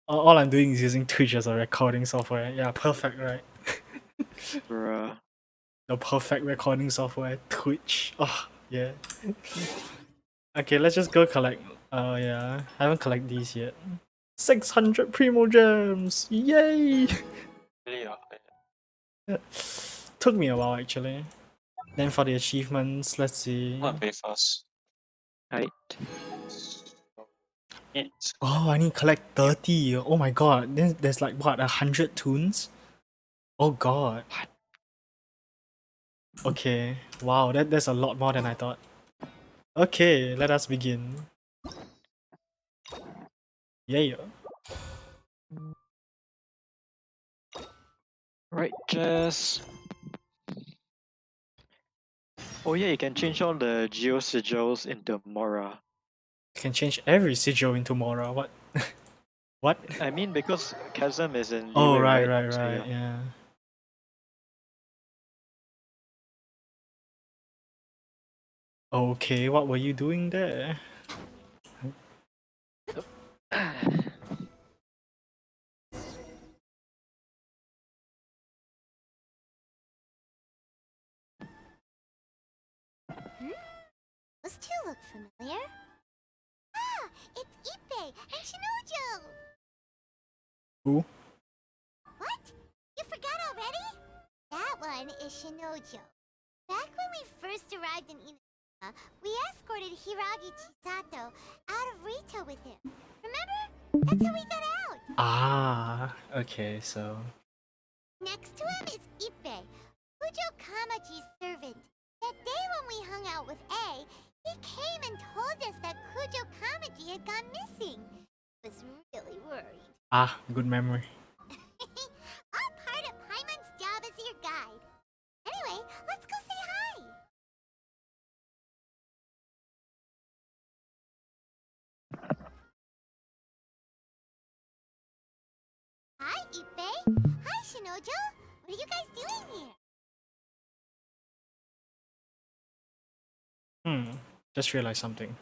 All I'm doing is using Twitch as a recording software. Yeah, perfect, right? Bruh. The perfect recording software, Twitch. Oh, yeah. Okay, let's just go collect. Oh, yeah. I haven't collected these yet. 600 Primo Gems! Yay! Really? Took me a while, actually. Then for the achievements, let's see. I'm gonna pay fast. Right. Eat. Oh, I need to collect 30. Oh my god. Then there's like, what, 100 tunes? Oh god. What? Okay. Wow, that's a lot more than I thought. Okay, let us begin. Yeah. Right, Jess. Oh yeah, you can change all the geo sigils into Mora. You can change every sigil into Mora. What? What? I mean, because Chasm is in Oh, Leeway, right, right? right, So right, yeah. yeah. Okay, what were you doing there? Those two look familiar. Ah, it's Ippei and Shinojo! Who? What? You forgot already? That one is Shinojo. Back when we first arrived in Inazuma, we escorted Hiragi Chisato out of Rito with him. Remember? That's how we got out. Ah, okay, so... Next to him is Ippei, Kujo Kamaji's servant. That day when we hung out with A, he came and told us that Kujo Kamaji had gone missing. I was really worried. Ah, good memory. All part of Paimon's job as your guide. Anyway, let's go say hi. Hi, Ippei. Hi, Shinojo. What are you guys doing here? Just realized something.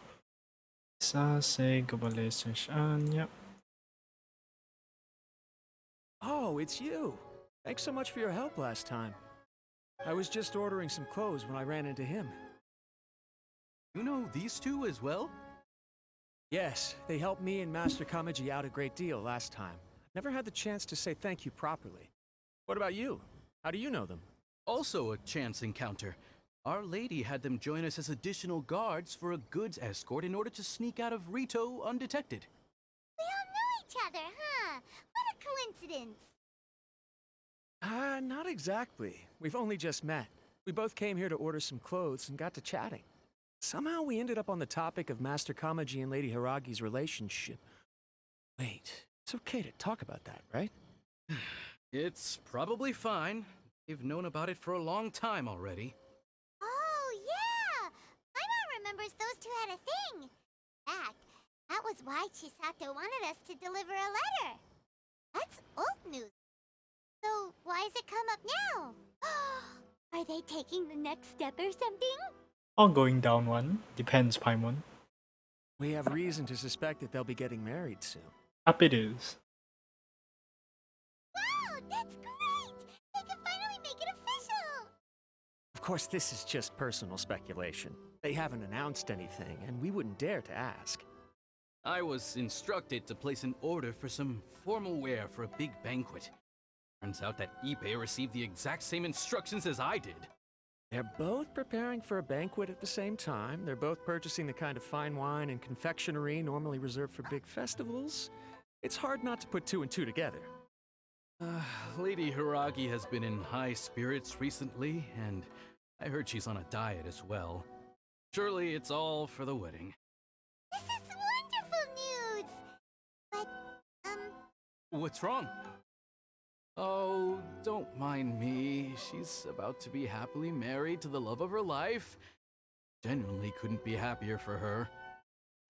Sase Gobale Session, yep. Oh, it's you. Thanks so much for your help last time. I was just ordering some clothes when I ran into him. You know these two as well? Yes, they helped me and Master Kamaji out a great deal last time. Never had the chance to say thank you properly. What about you? How do you know them? Also a chance encounter. Our lady had them join us as additional guards for a goods escort in order to sneak out of Rito undetected. We all know each other, huh? What a coincidence. Not exactly. We've only just met. We both came here to order some clothes and got to chatting. Somehow we ended up on the topic of Master Kamaji and Lady Hiragi's relationship. Wait, it's okay to talk about that, right? It's probably fine. They've known about it for a long time already. Oh, yeah! Paimon remembers those two had a thing. In fact, that was why Chisato wanted us to deliver a letter. That's old news. So, why has it come up now? Are they taking the next step or something? Or going down one. Depends, Paimon. We have reason to suspect that they'll be getting married soon. Up it is. Wow, that's great! They can finally make it official! Of course, this is just personal speculation. They haven't announced anything, and we wouldn't dare to ask. I was instructed to place an order for some formal wear for a big banquet. Turns out that Ippei received the exact same instructions as I did. They're both preparing for a banquet at the same time. They're both purchasing the kind of fine wine and confectionery normally reserved for big festivals. It's hard not to put two and two together. Lady Hiragi has been in high spirits recently, and I heard she's on a diet as well. Surely it's all for the wedding. This is wonderful news! But, What's wrong? Oh, don't mind me. She's about to be happily married to the love of her life. Genuinely couldn't be happier for her.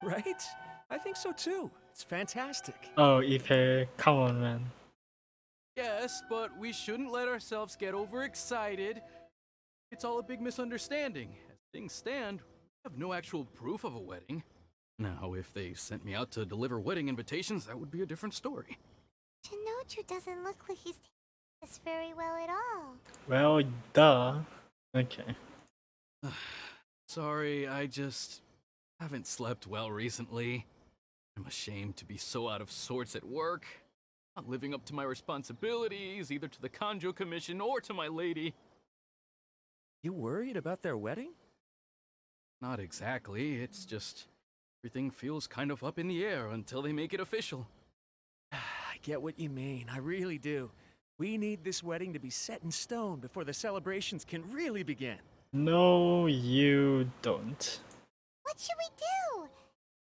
Right? I think so too. It's fantastic. Oh, Ipe, come on, man. Yes, but we shouldn't let ourselves get overexcited. It's all a big misunderstanding. As things stand, we have no actual proof of a wedding. Now, if they sent me out to deliver wedding invitations, that would be a different story. Shinoju doesn't look like he's taking this very well at all. Well, duh. Okay. Sorry, I just haven't slept well recently. I'm ashamed to be so out of sorts at work. Not living up to my responsibilities, either to the Kanjo Commission or to my lady. You worried about their wedding? Not exactly, it's just everything feels kind of up in the air until they make it official. I get what you mean, I really do. We need this wedding to be set in stone before the celebrations can really begin. No, you don't. What should we do?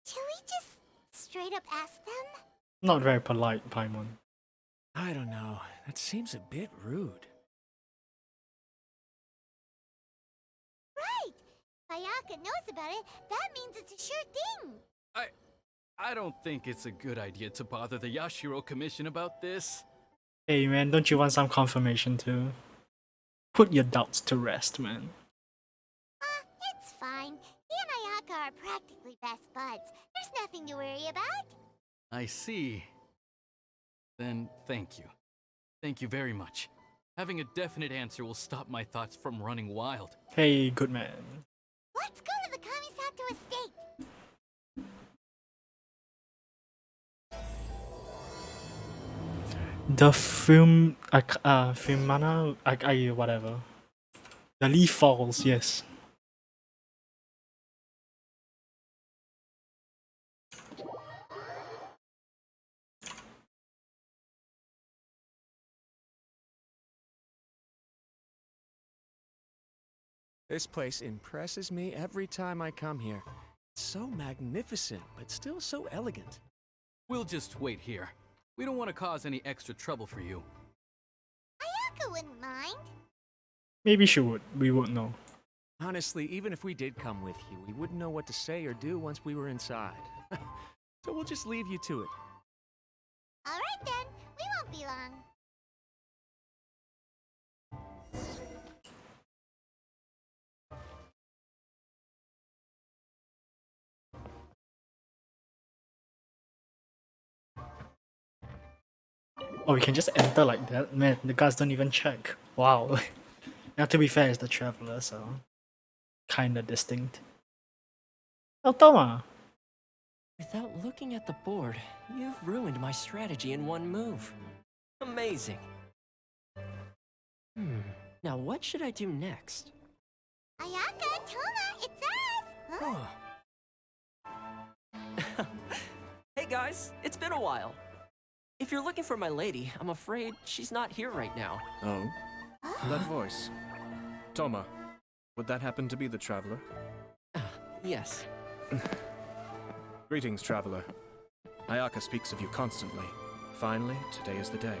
Should we just straight up ask them? Not very polite, Paimon. I don't know, that seems a bit rude. Right! Ayaka knows about it. That means it's a sure thing. I don't think it's a good idea to bother the Yashiro Commission about this. Hey man, don't you want some confirmation too? Put your doubts to rest, man. It's fine. He and Ayaka are practically best buds. There's nothing to worry about. I see. Then thank you. Thank you very much. Having a definite answer will stop my thoughts from running wild. Hey, good man. Let's go to the Kamisato estate. The film, Filmana, whatever. The leaf falls, yes. This place impresses me every time I come here. It's so magnificent, but still so elegant. We'll just wait here. We don't want to cause any extra trouble for you. Ayaka wouldn't mind. Maybe she would, we won't know. Honestly, even if we did come with you, we wouldn't know what to say or do once we were inside. So we'll just leave you to it. Alright then, we won't be long. Oh, we can just enter like that? Man, the guards don't even check. Wow. Now to be fair, it's the traveler, so kinda distinct. Oh, Toma! Without looking at the board, you've ruined my strategy in one move. Amazing. Now what should I do next? Ayaka, Toma, it's us! Huh? Oh. Hey guys, it's been a while. If you're looking for my lady, I'm afraid she's not here right now. Oh? That voice. Toma, would that happen to be the traveler? Yes. Greetings, traveler. Ayaka speaks of you constantly. Finally, today is the day.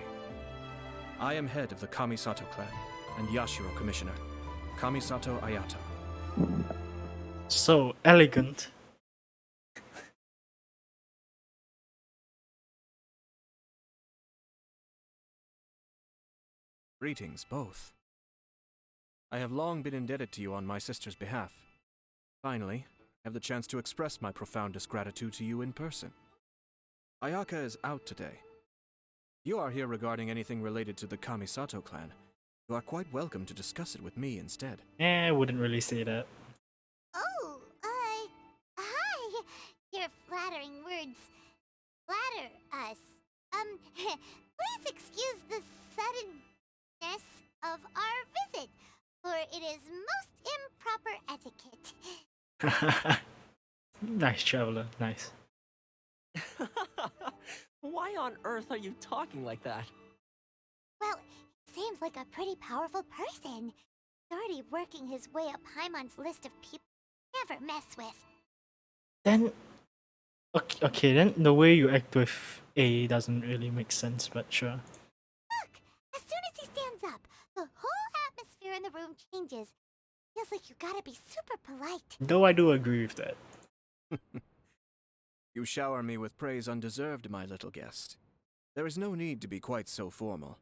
I am head of the Kamisato clan and Yashiro commissioner, Kamisato Ayato. So elegant. Greetings, both. I have long been indebted to you on my sister's behalf. Finally, I have the chance to express my profoundest gratitude to you in person. Ayaka is out today. You are here regarding anything related to the Kamisato clan. You are quite welcome to discuss it with me instead. I wouldn't really say that. Oh, hi! Your flattering words flatter us. Please excuse the suddenness of our visit, for it is most improper etiquette. Nice, traveler, nice. Why on earth are you talking like that? Well, he seems like a pretty powerful person. He's already working his way up Paimon's list of people to never mess with. Then, okay, then the way you act with A doesn't really make sense, but sure. Look! As soon as he stands up, the whole atmosphere in the room changes. Feels like you gotta be super polite. Though I do agree with that. You shower me with praise undeserved, my little guest. There is no need to be quite so formal.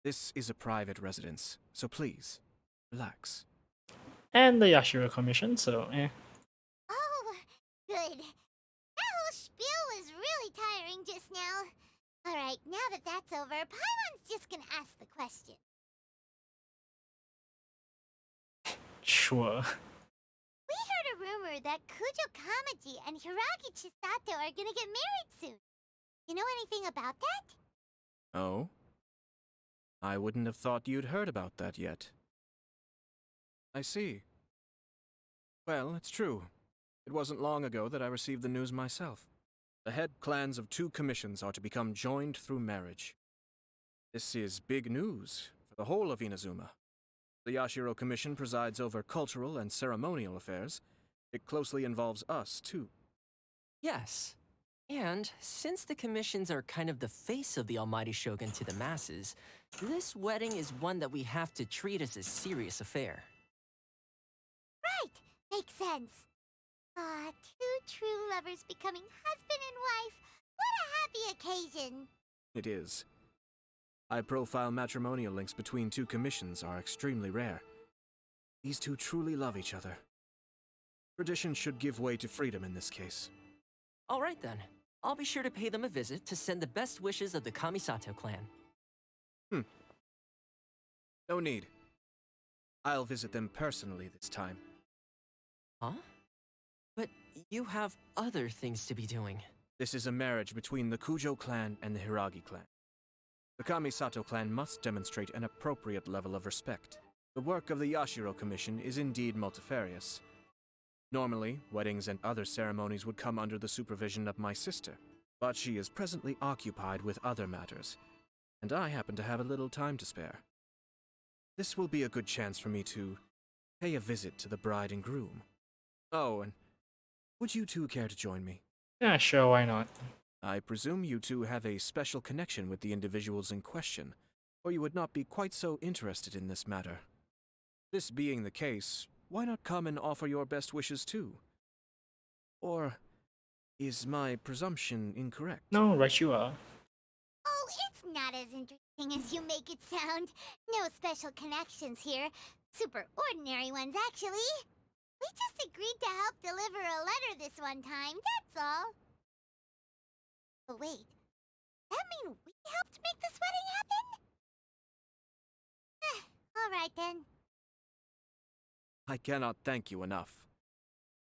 This is a private residence, so please, relax. And the Yashiro Commission, so Oh, good. just now. Alright, now that that's over, Paimon's just gonna ask the question. Sure. We heard a rumor that Kujo Kamaji and Hiragi Chisato are gonna get married soon. You know anything about that? Oh? I wouldn't have thought you'd heard about that yet. I see. Well, it's true. It wasn't long ago that I received the news myself. The head clans of 2 commissions are to become joined through marriage. This is big news for the whole of Inazuma. The Yashiro Commission presides over cultural and ceremonial affairs. It closely involves us, too. Yes. And since the commissions are kind of the face of the Almighty Shogun to the masses, this wedding is one that we have to treat as a serious affair. Right, makes sense. Ah, 2 true lovers becoming husband and wife. What a happy occasion. It is. High-profile matrimonial links between 2 commissions are extremely rare. These 2 truly love each other. Tradition should give way to freedom in this case. All right then. I'll be sure to pay them a visit to send the best wishes of the Kamisato clan. No need. I'll visit them personally this time. Huh? But you have other things to be doing. This is a marriage between the Kujo clan and the Hiragi clan. The Kamisato clan must demonstrate an appropriate level of respect. The work of the Yashiro Commission is indeed multifarious. Normally, weddings and other ceremonies would come under the supervision of my sister, but she is presently occupied with other matters, and I happen to have a little time to spare. This will be a good chance for me to pay a visit to the bride and groom. Oh, and would you 2 care to join me? Yeah, sure, why not? I presume you 2 have a special connection with the individuals in question, or you would not be quite so interested in this matter. This being the case, why not come and offer your best wishes too? Or is my presumption incorrect? No, right you are. Oh, it's not as interesting as you make it sound. No special connections here. Super ordinary ones, actually. We just agreed to help deliver a letter this one time, that's all. But wait, that mean we helped make this wedding happen? Alright then. I cannot thank you enough.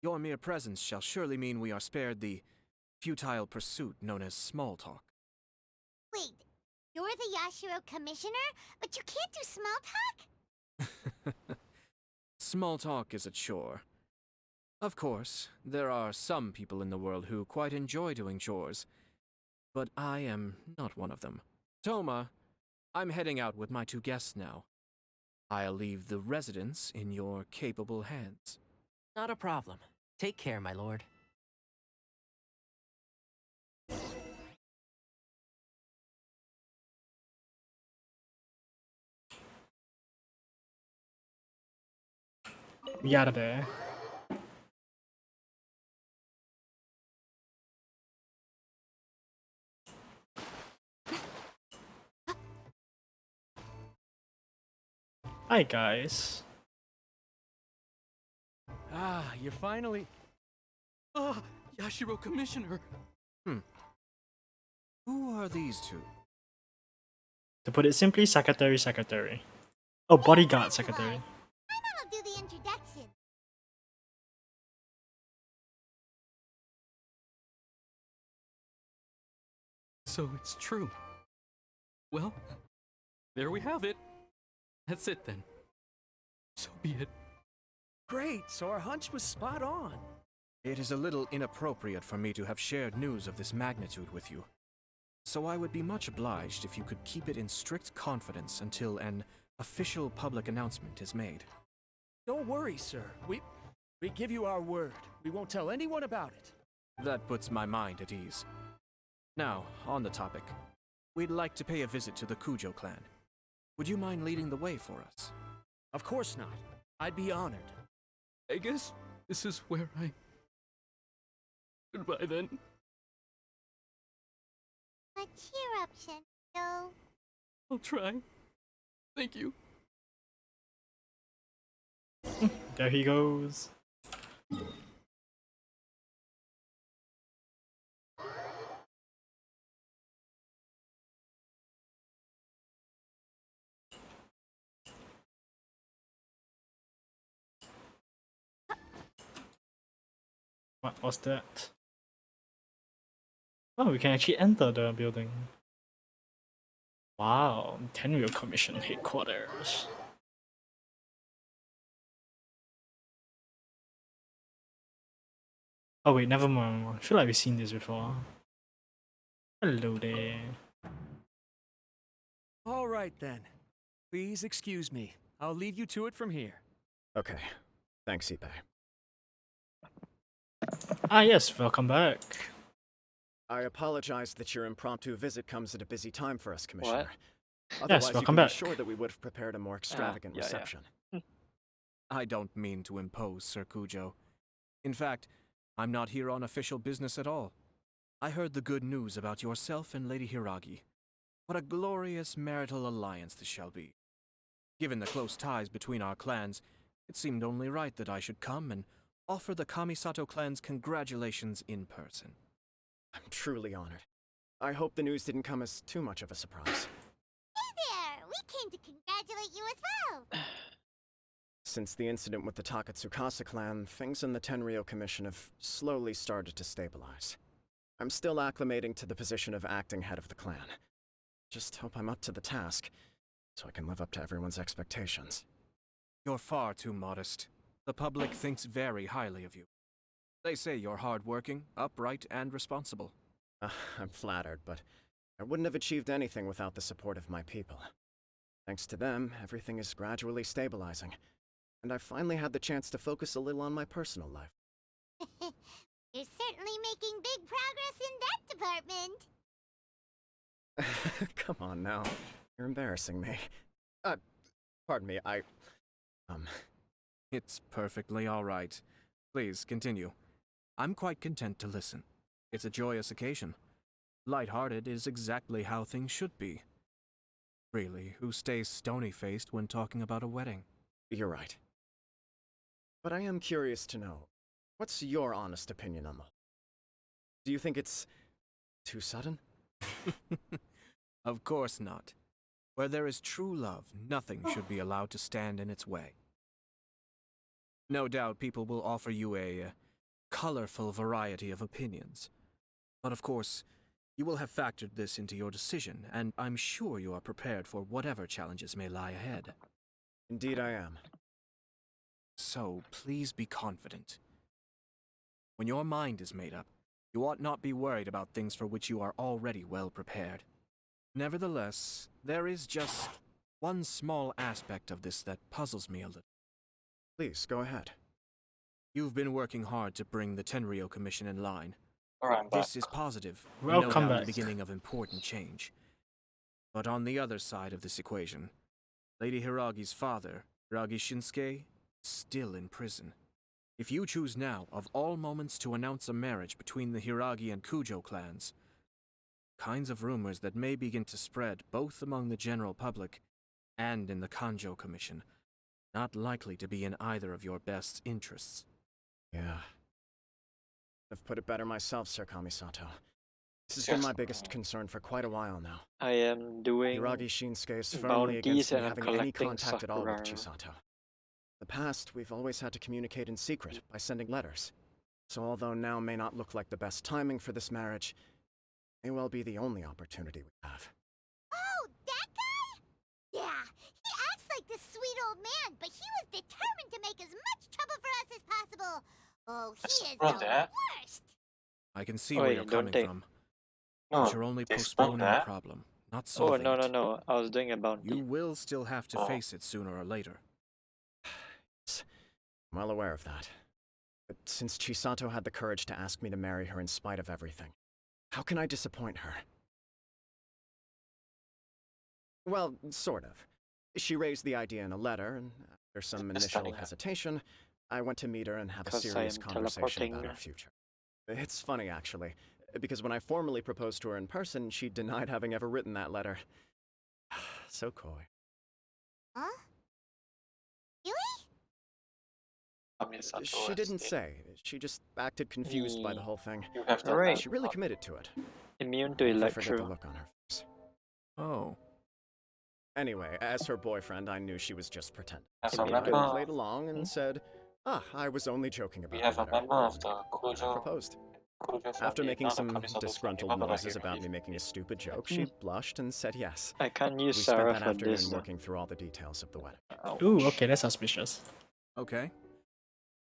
Your mere presence shall surely mean we are spared the futile pursuit known as small talk. Wait, you're the Yashiro Commissioner, but you can't do small talk? Small talk is a chore. Of course, there are some people in the world who quite enjoy doing chores, but I am not one of them. Toma, I'm heading out with my 2 guests now. I'll leave the residence in your capable hands. Not a problem. Take care, my lord. We out of there. Hi guys. Ah, you're finally. Ah, Yashiro Commissioner. Who are these 2? To put it simply, secretary. Oh, bodyguard secretary. I'll do the introduction. So it's true. Well, there we have it. That's it then. So be it. Great, so our hunch was spot on. It is a little inappropriate for me to have shared news of this magnitude with you. So I would be much obliged if you could keep it in strict confidence until an official public announcement is made. Don't worry, sir. We give you our word. We won't tell anyone about it. That puts my mind at ease. Now, on the topic. We'd like to pay a visit to the Kujo clan. Would you mind leading the way for us? Of course not. I'd be honored. I guess this is where I. Goodbye then. Cheer up, Shinjo. I'll try. Thank you. There he goes. What was that? Oh, we can actually enter the building. Wow, Tenryou Commission headquarters. Oh wait, never mind. I feel like we've seen this before. Hello there. All right then. Please excuse me. I'll leave you to it from here. Okay. Thanks, Ipe. Ah yes, welcome back. I apologize that your impromptu visit comes at a busy time for us, Commissioner. Yes, Otherwise, you welcome can back. be sure that we would have prepared a more extravagant yeah, yeah. reception. I don't mean to impose, Sir Kujo. In fact, I'm not here on official business at all. I heard the good news about yourself and Lady Hiragi. What a glorious marital alliance this shall be. Given the close ties between our clans, it seemed only right that I should come and offer the Kamisato clan's congratulations in person. I'm truly honored. I hope the news didn't come as too much of a surprise. Hey there! We came to congratulate you as well! Since the incident with the Takatsukasa clan, things in the Tenryou Commission have slowly started to stabilize. I'm still acclimating to the position of acting head of the clan. Just hope I'm up to the task, so I can live up to everyone's expectations. You're far too modest. The public thinks very highly of you. They say you're hardworking, upright, and responsible. I'm flattered, but I wouldn't have achieved anything without the support of my people. Thanks to them, everything is gradually stabilizing, and I finally had the chance to focus a little on my personal life. You're certainly making big progress in that department! Come on now. You're embarrassing me. Pardon me, It's perfectly all right. Please, continue. I'm quite content to listen. It's a joyous occasion. Light-hearted is exactly how things should be. Really, who stays stony-faced when talking about a wedding? You're right. But I am curious to know, what's your honest opinion on the whole? Do you think it's too sudden? Of course not. Where there is true love, nothing should be allowed to stand in its way. No doubt people will offer you a colorful variety of opinions. But of course, you will have factored this into your decision, and I'm sure you are prepared for whatever challenges may lie ahead. Indeed I am. So, please be confident. When your mind is made up, you ought not be worried about things for which you are already well prepared. Nevertheless, there is just one small aspect of this that puzzles me a little. Please, go ahead. You've been working hard to bring the Tenryou Commission in line. Alright, I'm back. This is positive, and Welcome no doubt back. the beginning of important change. But on the other side of this equation, Lady Hiragi's father, Hiragi Shinsuke, is still in prison. If you choose now, of all moments, to announce a marriage between the Hiragi and Kujo clans, kinds of rumors that may begin to spread both among the general public and in the Kanjo Commission, not likely to be in either of your best interests. Yeah. I've put it better myself, Sir Kamisato. This has been my biggest concern for quite a while now. I am doing Hiragi Shinsuke is firmly bounties against me and I'm having any collecting contact at all with Sakura. Chisato. In the past, we've always had to communicate in secret by sending letters. So although now may not look like the best timing for this marriage, may well be the only opportunity we have. Oh, that guy? Yeah, he acts like this sweet old man, but he was determined to make as much trouble for us as possible. Oh, he is explode the that. worst! I can see Oh, where wait, you're don't coming they- from, No, but you're only they explode postponing the that. problem, not Oh, solving no, it. no. I was doing a bounty. You will still have to Oh. face it sooner or later. I'm well aware of that. But since Chisato had the courage to ask me to marry her in spite of everything, how can I disappoint her? Well, sort of. She raised the idea in a letter, and after some Just initial stunning her. hesitation, I went to meet her and have a 'Cause I serious am conversation about teleporting. our future. It's funny, actually, because when I formally proposed to her in person, she denied having ever written that letter. So coy. Huh? Really? Kamisato She didn't Estate. say. She just acted confused by the whole thing. You have that. Alright. She really committed to it. Immune to I'll never forget the electro. look on her face. Oh. Anyway, as her boyfriend, I knew she was just pretending. Have So some I red bar. played along and said, Ah, I was only joking We about have the a letter. member of the Kujo Proposed. family, After making not the some Kamisato disgruntled family, but noises the about me Hiragi making a family. stupid joke, she blushed and said yes. I can't use We spent Sarah that for afternoon this. working through all the details of the wedding. Ooh, okay, that's suspicious. Okay.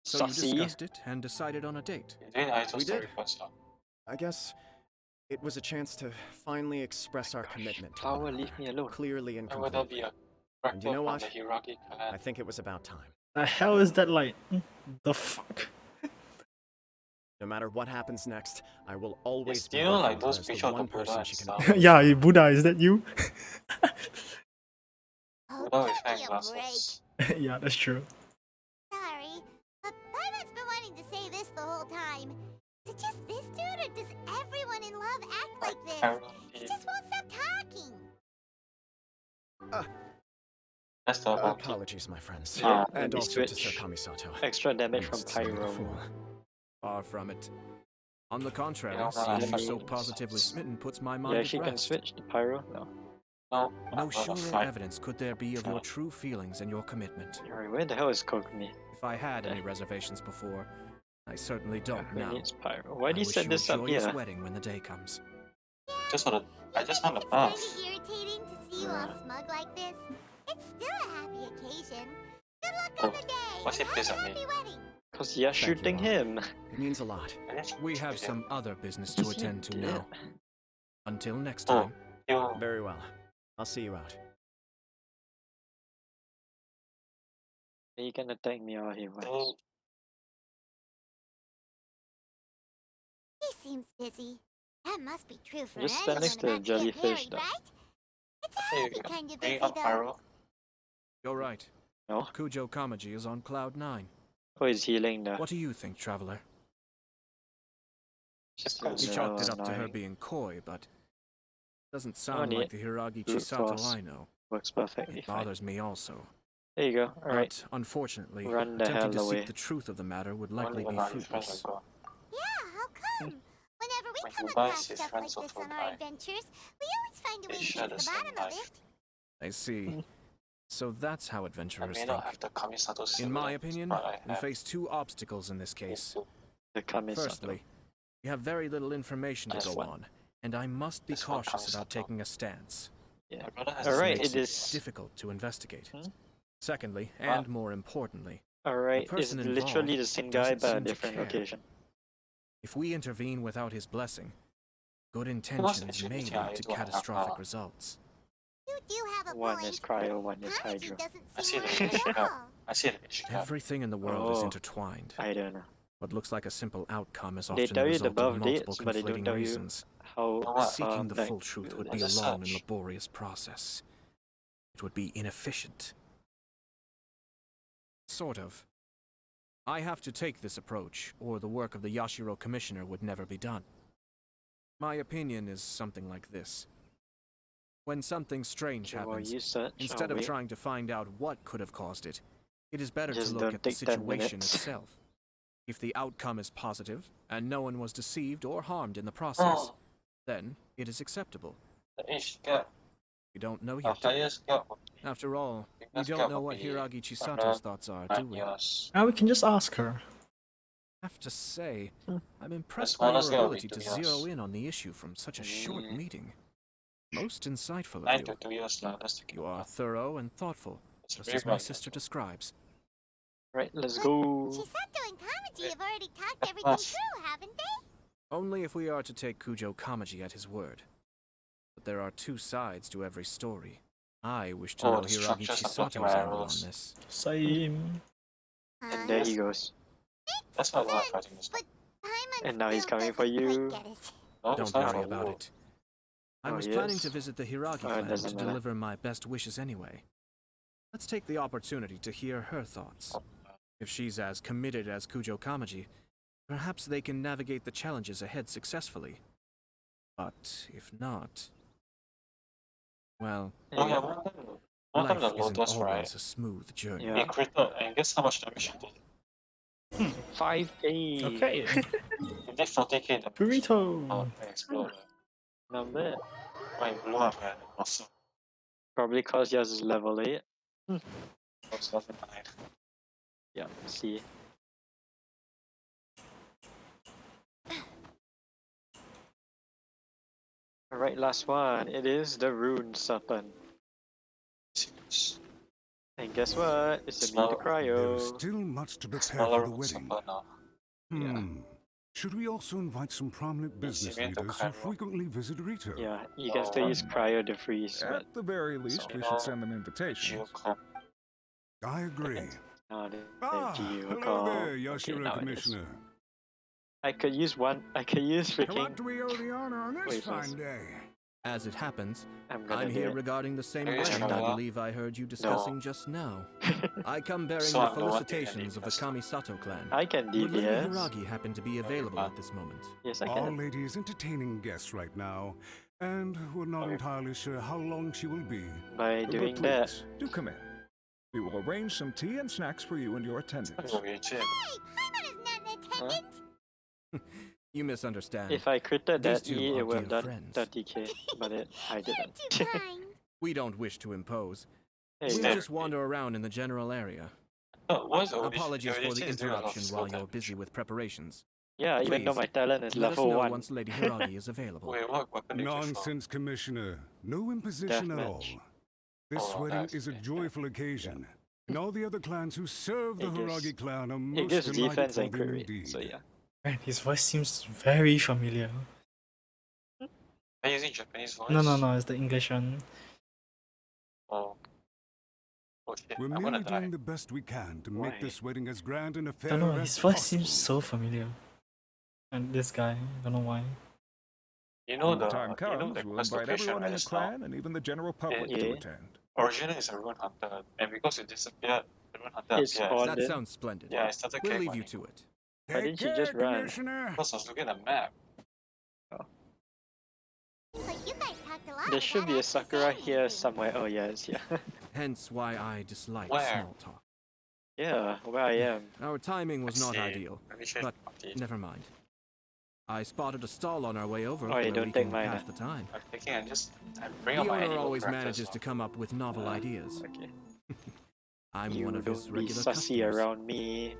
So you Saucy. discussed it and decided on a date. Doing Ayato We story did. first, huh? I guess it was a chance to finally express our commitment to Flower, one leave another, me alone. clearly and And would there be completely. a And you know character from what? the Hiragi clan? I think it was about time. The hell is that light? The fuck? No matter what happens next, I will always It's be still there like for her those as the pictures of one the Buddha person and she can stuff. always Yeah, rely Buddha, is that you? Oh, Buddha with give hang me a glasses. Yeah, that's true. Sorry, but Paimon's been wanting to say this the whole time. Is it just this dude, or does everyone in love act like this? He just won't stop talking. That's the monkey. Apologies, my friends. Ah, And we also to Sir switch. Kamisato. Extra I damage from must say you're the Pyro. fool. Far from it. On the contrary, You know, seeing you I so find positively sense. smitten puts my You mind at actually can rest. switch to Pyro? No. No, No I'm gonna surer fight. evidence could there be of your Fuck. true feelings and your commitment. Alright, where the hell is Kokumi? If I had any reservations before, I certainly don't Who now. needs Pyro? Why I do you wish set you this a up joyous here? wedding when the day comes. Just want to, I just want to It's bath. kinda irritating to see you all smug like this. It's still a happy occasion. Good luck on Oh, the day, what's and he have pissed a at me? happy wedding. Because you're Thank you shooting all. him. It means a lot. We have some other business to attend to now. Until next Oh, time. you. Very well. I'll see you out. You can attack me or he wants. Oh, He seems busy. That must be true for Just stand anyone next to the about to get jellyfish, married, though. right? It's a hey, happy you kind of bring busy, up though. Pyro. You're right. No? Kujo Kamaji is on cloud 9. Oh, he's healing the. What do you think, traveler? She's No, quite You no. strong. chalked it up to her annoying. being coy, but doesn't sound need like the Hiragi brute Chisato force. I know. Works perfectly It fine. bothers me also. There you go. Alright. But unfortunately, Run the attempting to hell away. seek the truth of the matter would Only likely when be my friends fruitless. will go. Yeah, how come? Whenever we When come you buy across his stuff friends like this will on our buy. adventures, we always find a They way to share get the to the same bottom of life. it. I see. So that's how I adventurers may think. not have the Kamisato In my siblings, opinion, but I we have face two obstacles in this case. two. The Kamisato. Firstly, we have very little information to Just go one. on, and I must be Just one cautious about Kamisato. taking a stance. Yeah. My brother has This Alright, makes it is. difficult to investigate. Hmm? Secondly, and more importantly, Alright, it's person literally involved the same guy doesn't but a seem to different care. location. if we intervene without his blessing, good was intentions actually may meeting lead to Ayato and catastrophic Alpha. results. You do have a One point. is Cryo, one is Kamaji Hydro. doesn't I see seem the worried issue at now. all. I see the issue now. Everything in the world is Oh. intertwined. I don't know. What looks like a simple outcome is They often the tell you the result of birth multiple dates, but they don't conflating tell you reasons. how What? Seeking the like, full truth would there's be a a long and search. laborious process. It would be inefficient. Sort of. I have to take this approach, or the work of the Yashiro Commissioner would never be done. My opinion is something like this. When something strange Okay, while happens, you search, instead I'll of wait. trying to find out what could have caused it, it is better Just to look don't at the take 10 situation minutes. itself. If the outcome is positive, and no one was deceived or harmed in the process, Oh, then it is acceptable. the age gap, We don't know the yet. highest gap would be After all, we biggest don't gap know would what be Hiragi Chisato's around thoughts are, do 9 we? years. Now we can just ask her. I have to say, Hmm. I'm impressed by smallest your gap would be ability to 2 years. zero in on the issue from such a short Mm. meeting. Most insightful of 9 you. to 2 years now, that's the You are thorough and thoughtful, It's just very as my right, sister that's describes. Right, let's But go. Chisato and Kamaji have already talked That's everything us. through, haven't they? Only if we are to take Kujo Kamaji at his word. But there are two sides to every story. I wish to Oh, know the Hiragi structures are blocking Chisato's my angle on arrows. this. Same. And there he goes. That's not why I'm fighting this. But Paimon And now he's still coming for doesn't quite you. get it. No, Don't it's not worry for about war. it. I Oh, was yes? planning to visit the Hiragi Oh, it clan to doesn't matter. deliver my best wishes anyway. Let's take the opportunity to hear her thoughts. If she's as committed as Kujo Kamaji, perhaps they can navigate the challenges ahead successfully. But if not, well, There Oh you yeah, go. one life time the isn't Lotus, always right? a smooth journey. Yeah. It critted, and guess how much damage it did? 5K. Okay. It did 40k damage. Burrito. Oh, it exploded. Not bad. Oh, it blew up, man. Awesome. Probably cause yours is level 8. It was level 9. Yeah, see. Alright, last one. It is the Rune Serpent. Serious. And guess what? It's a Smell- meet the There is cryo. still much to prepare Smell for the around wedding. supper now. Yeah. Should we also invite some prominent business you mean the leaders who Cairo? frequently visit Rito? Yeah, you can still use cryo to freeze, but At the very least, So, we you should know, send them invitations. Geocom. I agree. no, the Hello Geocom. there, Okay, Yashiro now it is. Commissioner. I could use one. I could use To what freaking. do we owe the honor on this Wait, fine first. day? As it happens, I'm gonna I'm do here it. regarding the same Are you wedding I sure? believe I heard you discussing just now. I come bearing So the I'm the one taking felicitations of the this. Kamisato clan. I can Would Lady DPS. Hiragi happen to be available at this moment? Yes, I Our can. lady is entertaining guests right now, and we're not Okay. entirely sure how long she will be. By But doing please, that. do come in. We will arrange some tea and snacks for you and your attendants. Oh, yeah, Jim. Hey, Paimon is not an attendant. You misunderstand. If I critted These that two E, are it would have dear done friends. 30k, but I You're didn't. too kind. We don't wish to impose. Hey, We'll Stay. just wander around in the general area. Oh, what's the Apologies for the Odysseus doing a lot of interruption slow while you're damage. busy with preparations. yeah, even though Please, my talent is Let us level know 1. once Lady Hiragi is available. Wait, what weapon did you Nonsense, Commissioner. No imposition at all. Deathmatch. This Oh, wedding that's is a okay. joyful occasion, and all the other clans who serve the It gives- Hiragi clan are It most gives delighted defense for and them crit rate, indeed. so yeah. Man, his voice seems very familiar. Are you using Japanese voice? No, it's the English one. Oh. Oh shit, We're I'm gonna merely die. doing the best we can to Why? make this wedding as grand an affair Don't know, as his voice possible. seems so familiar. And this guy, don't know why. You know When the the, time you know comes, the we'll quest invite location everyone right in the just now? clan and even the general public Yeah. to attend. Originally it's a Rune Hunter, and because it disappeared, the Rune Hunter It's appeared. on That the- sounds splendid. Yeah, I started We'll cave leave you mining. to it. Why Take didn't you care, just run? Commissioner. Because I was looking at the map. Seems like you guys talked a lot There should without be a actually Sakura saying here anything. somewhere. Oh yeah, it's here. Hence why I dislike Where? small talk. yeah, where I am. Our timing was I not see. ideal, Let me change but my update. never mind. I spotted a stall on our way over Oh, you where don't we take can mine, pass ah? the time. I'm thinking I bring The up my owner animal always characters manages now. to come up with novel ideas. Okay. I'm You one of don't his be regular sussy customers. around me.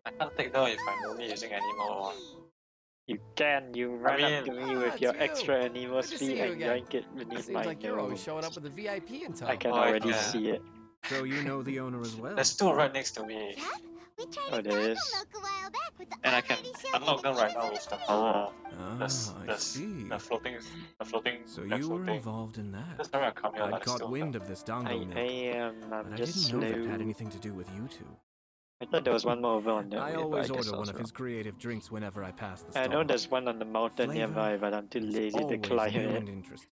I can't take down if I'm only using animal. You can. You run up to mean- me with Ah, your it's you. extra animal Good to see speed you and again. yank it beneath Seems my like you're always nose. showing up with a VIP in tow. I can Oh, I already can. see it. So you know the owner as well. There's two right next to me. Yep, we tried Oh, his there dongle is. milk a while back with the And I can almighty show unlock them right now with the power. Ah, I see. The floating, So the you were floating. involved in that. Just remember come here I'd like caught still. wind of this I dongo milk, am. but I'm I just didn't slow. know that had anything to do with you two. I thought there was one more over on that I way, but always I guess order I one was of wrong. his creative drinks whenever I pass the I stall. know there's one on the mountain Flavor nearby, but I'm too is lazy to always climb new it. and interesting.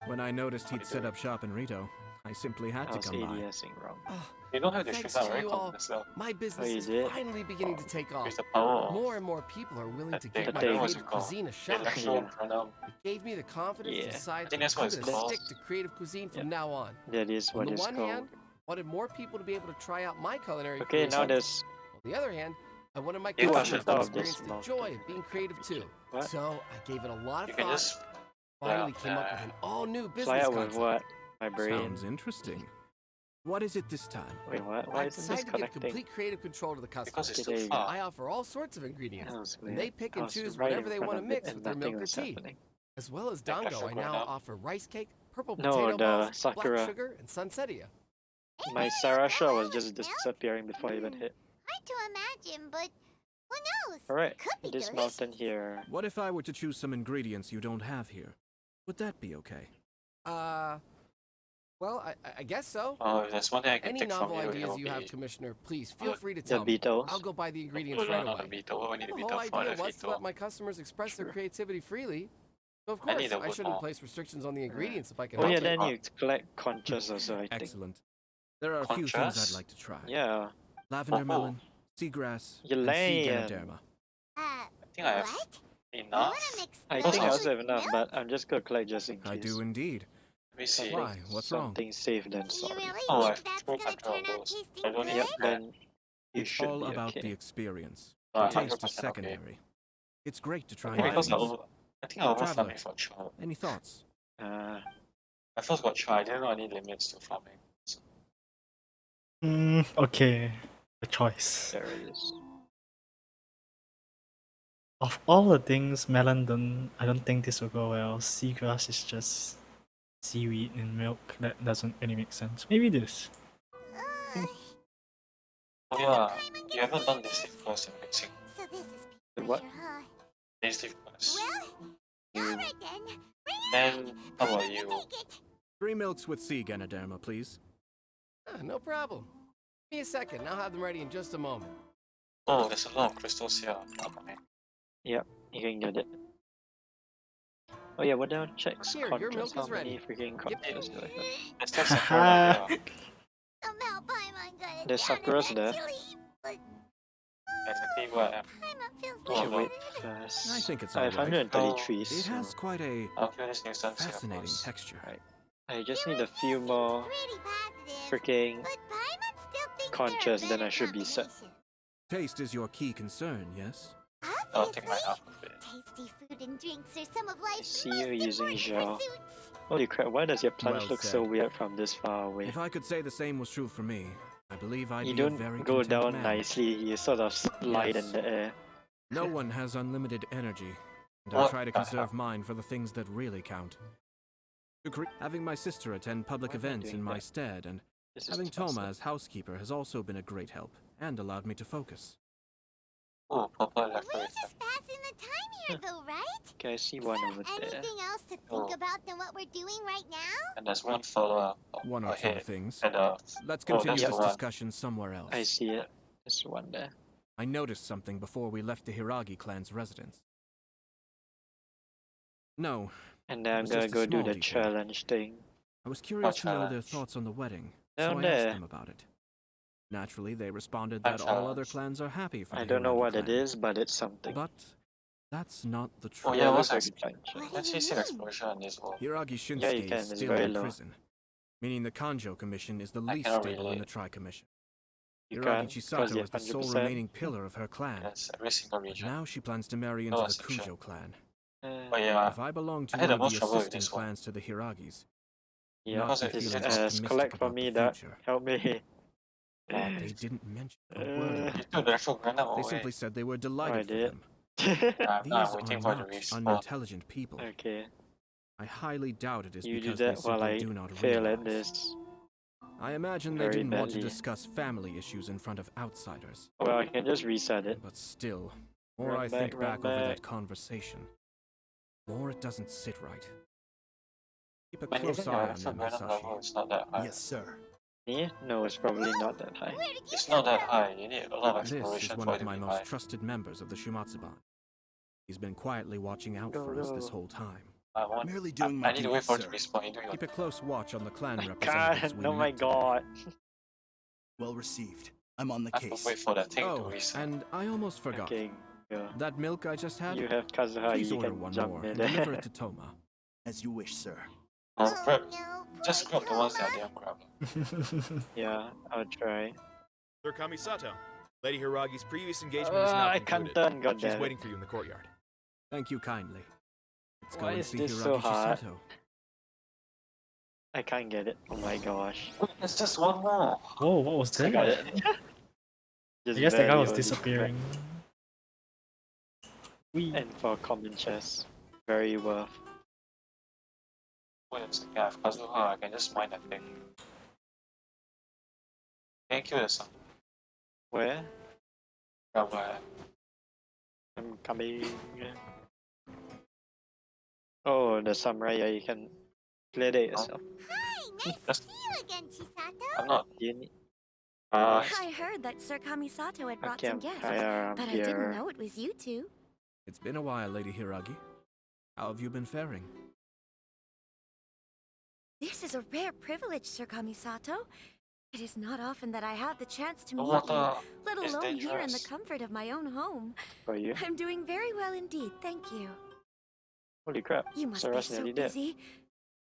When I noticed he'd set up shop in Rito, I simply had I to was come by. ADSing wrong. Ah, You don't have to Thanks shoot out to very you all, common as well. my business you is did? finally beginning to take off. With the power. More and more people are willing to That give thing, my I don't know what's creative it called. cuisine a shot. Electro Yeah. pronoun. It gave me the confidence Yeah. to decide I think that's I'm what it's going to called. stick to creative cuisine from Yeah. now on. That is On what the it's one called. hand, I wanted more people to be able to try out my culinary Okay, now creations. there's On the other hand, I wanted my You touch customers the to top of this experience the mountain. joy of being creative too. What? So I gave it a lot You of can thought. just Finally yeah, came up with yeah. an all-new fly business out with concept. what? My brain. Sounds interesting. What is it this time? Wait, what? Why I isn't this decided to give connecting? complete creative control to the because customer. it's Okay, too there you go. far. I offer all sorts of ingredients, That was and they weird. pick I and was choose right whatever in they front want to of it mix and with their nothing milk or was tea. happening. As well as Like a dango, I sugar now now? offer rice cake, purple No, potato the balls, Sakura. black sugar, and sunsettia. My Sarasha was just disappearing before I even hit. Hard to imagine, but who knows? Alright, Could be this delicious. mountain here. What if I were to choose some ingredients you don't have here? Would that be okay? Well, I guess so. Oh, if there's one thing I can Any take from novel you, it ideas will you be have, Commissioner, please feel the- free to The tell me. beetles. I'll go buy the ingredients no, right not the away. beetle. What we need Well, a the beetle whole for idea the was to let beetle. my customers express their Sure. creativity freely. So of I need course, a I wood shouldn't now. place restrictions on the ingredients if I can Oh help yeah, it. then you collect conchas also, I think. Excellent. There are a few things Contrast? I'd like to try. Yeah. Lavender Oh. melon, seagrass, and sea Yelayan. ganoderma. I think I have What? You enough. wanna mix I Because think I those also have with enough, milk? but I'm just gonna collect just in case. I do indeed. Let me see. Why? What's wrong? Something safe than You sorry. really Oh, think I've that's tried gonna turn out those. tasting I don't need good? Yep, that. then you It's should all be about okay. the experience. No, The taste 100% is okay. secondary. It's great to try Okay, new because things. I think I'll Traveler. farming for child. Any thoughts? I first got try. I didn't know any limits to farming. So, Okay. A choice. There it is. Of all the things, melon I don't think this will go well. Seagrass is just seaweed in milk. That doesn't really make sense. Maybe this. Oh yeah, you haven't done this in first in mixing. So this is The peer what? pressure, huh? Tasty first. Well, alright then. Bring it Then on. how I'm about gonna you? take it. 3 milks with sea Ganoderma, please. No problem. Give me a second. I'll have them ready in just a moment. Oh, there's a lot of crystals here. Okay. Yep, you can get it. Oh yeah, what down checks Here, your contrast. milk How is many ready. freaking contrasts do I have? Let's take Sakura here. Somehow Paimon got it There's down Sakura's there. eventually, but Exactly what happened. Paimon feels Oh, Okay, like no. wait it. first. I think it's I have alright. 133, It so has quite a I'll feel this nuisance here fascinating first. texture. right. I just You need a and few Jess more seem pretty positive, freaking but Paimon still thinks contrast, they're a then I better should be set. combination. Taste is your key concern, yes? I'll take my Obviously, half of it. tasty food and drinks are some of I life's see most you using important gel. pursuits. Holy crap, why does your plunge Well look said. so weird from this far away? If I could say the same was true for me, I believe I'd You be a don't very go content down man. nicely, you sort of slide Yes. in the air. No one has unlimited energy, and I What try to the conserve hell? mine for the things that really count. Having my sister attend public Why am I events in doing my that? stead, and This is having too fast. Toma as housekeeper has also been a great help, and allowed me to focus. Oh, purple We're left just passing the time here, though, right? Okay, I see Is one there over there. anything else to think Oh. about than what we're doing right now? And there's one further One or two ahead. things. And Let's oh, continue that's the this one. discussion somewhere else. I see it. There's one there. I noticed something before we left the Hiragi clan's residence. No, And then It I'm was gonna just a go do small the detail. challenge thing. I was curious to know their challenge? thoughts on the wedding, so Down I there. asked them about it. Naturally, they responded What that all other challenge? clans are happy for I the don't know Hiragi what it clan. is, but it's something. But that's not the Oh truth. yeah, it what's looks like that? a plunge. What do Let's you see mean? explosion in this world. Hiragi Shinsuke Yeah, you can, is it's still very in low. prison, meaning the Kanjo Commission is the I least cannot stable in relate. the Tri-Commission. You Hiragi can't, because Chisato you're is the sole 100%. remaining pillar of her clan, Yes, every single but region. now she plans to marry into Oh, the section. Kujo clan. Oh yeah, If I belong to I had one the of most the trouble with assisting this one. clans to the Hiragis, Yeah, not Because be it is feeling just- optimistic collect for about me the that. future. Help me. They didn't mention a word Uh, about You it. took the actual granite They away. simply said they were I delighted for did. them. I'm These not are waiting for the not respawn. unintelligent people. Okay, I highly doubt it is you do because they that while simply I do not fail at realize. this. I imagine they very didn't want to badly. discuss family issues in front of outsiders. Well, I can just reset it. But still, the more Run I back, think run back over that back. conversation, the more it doesn't sit right. Keep a But close even eye your on actual them, granite level Hisashi. is not that high. sir. Yeah? No, it's probably not that high. Where did you It's come not that from? high. You need a lot of This is exploration one for it of to my be most high. trusted members of the Shumatsuban. He's been quietly watching out Go, for us this go. whole time. I want. Merely doing my I need to duty, wait for it sir. to respawn. You do your Keep a close watch on the clan I representatives can't. we Oh met my today. god. Well received. I'm on the I have to case. wait for that thing to Oh, reset. and I almost forgot. Okay, go. That milk I just had? You have Kazuha, Please you order can one jump more in and there. deliver it to Toma. As you wish, sir. I'll Oh grab. no, Just poor grab the ones that I Toma. didn't grab. Yeah, I'll try. Sir Kamisato, Lady Hiragi's previous engagement is now I can't concluded. turn, She's goddammit. waiting for you in the courtyard. Thank you kindly. Let's go Why and is see this Hiragi so hard? Chisato. I can't get it. Oh my gosh. It's just one more. Whoa, what was I that? got it. I Just guess that guy barely was only disappearing. Wee. And for common chest, very worth. Wait a second. I have Kazuha. I can just mine that thing. Thank you, son. Where? Grab my. I'm coming. Oh, the samurai, yeah, you can play that yourself. Hi, nice to Just- see you again, Chisato. I'm not. You need I heard that Sir Kamisato had a brought some guests, campfire but I here. didn't know it was you two. It's been a while, Lady Hiragi. How have you been faring? This is a rare privilege, Sir Kamisato. It is not often that I have the chance to The meet water you, let is alone here in the dangerous. comfort of my own home. For you. I'm doing very well indeed, thank you. Holy crap. You must Sarah's be so nearly dead. busy.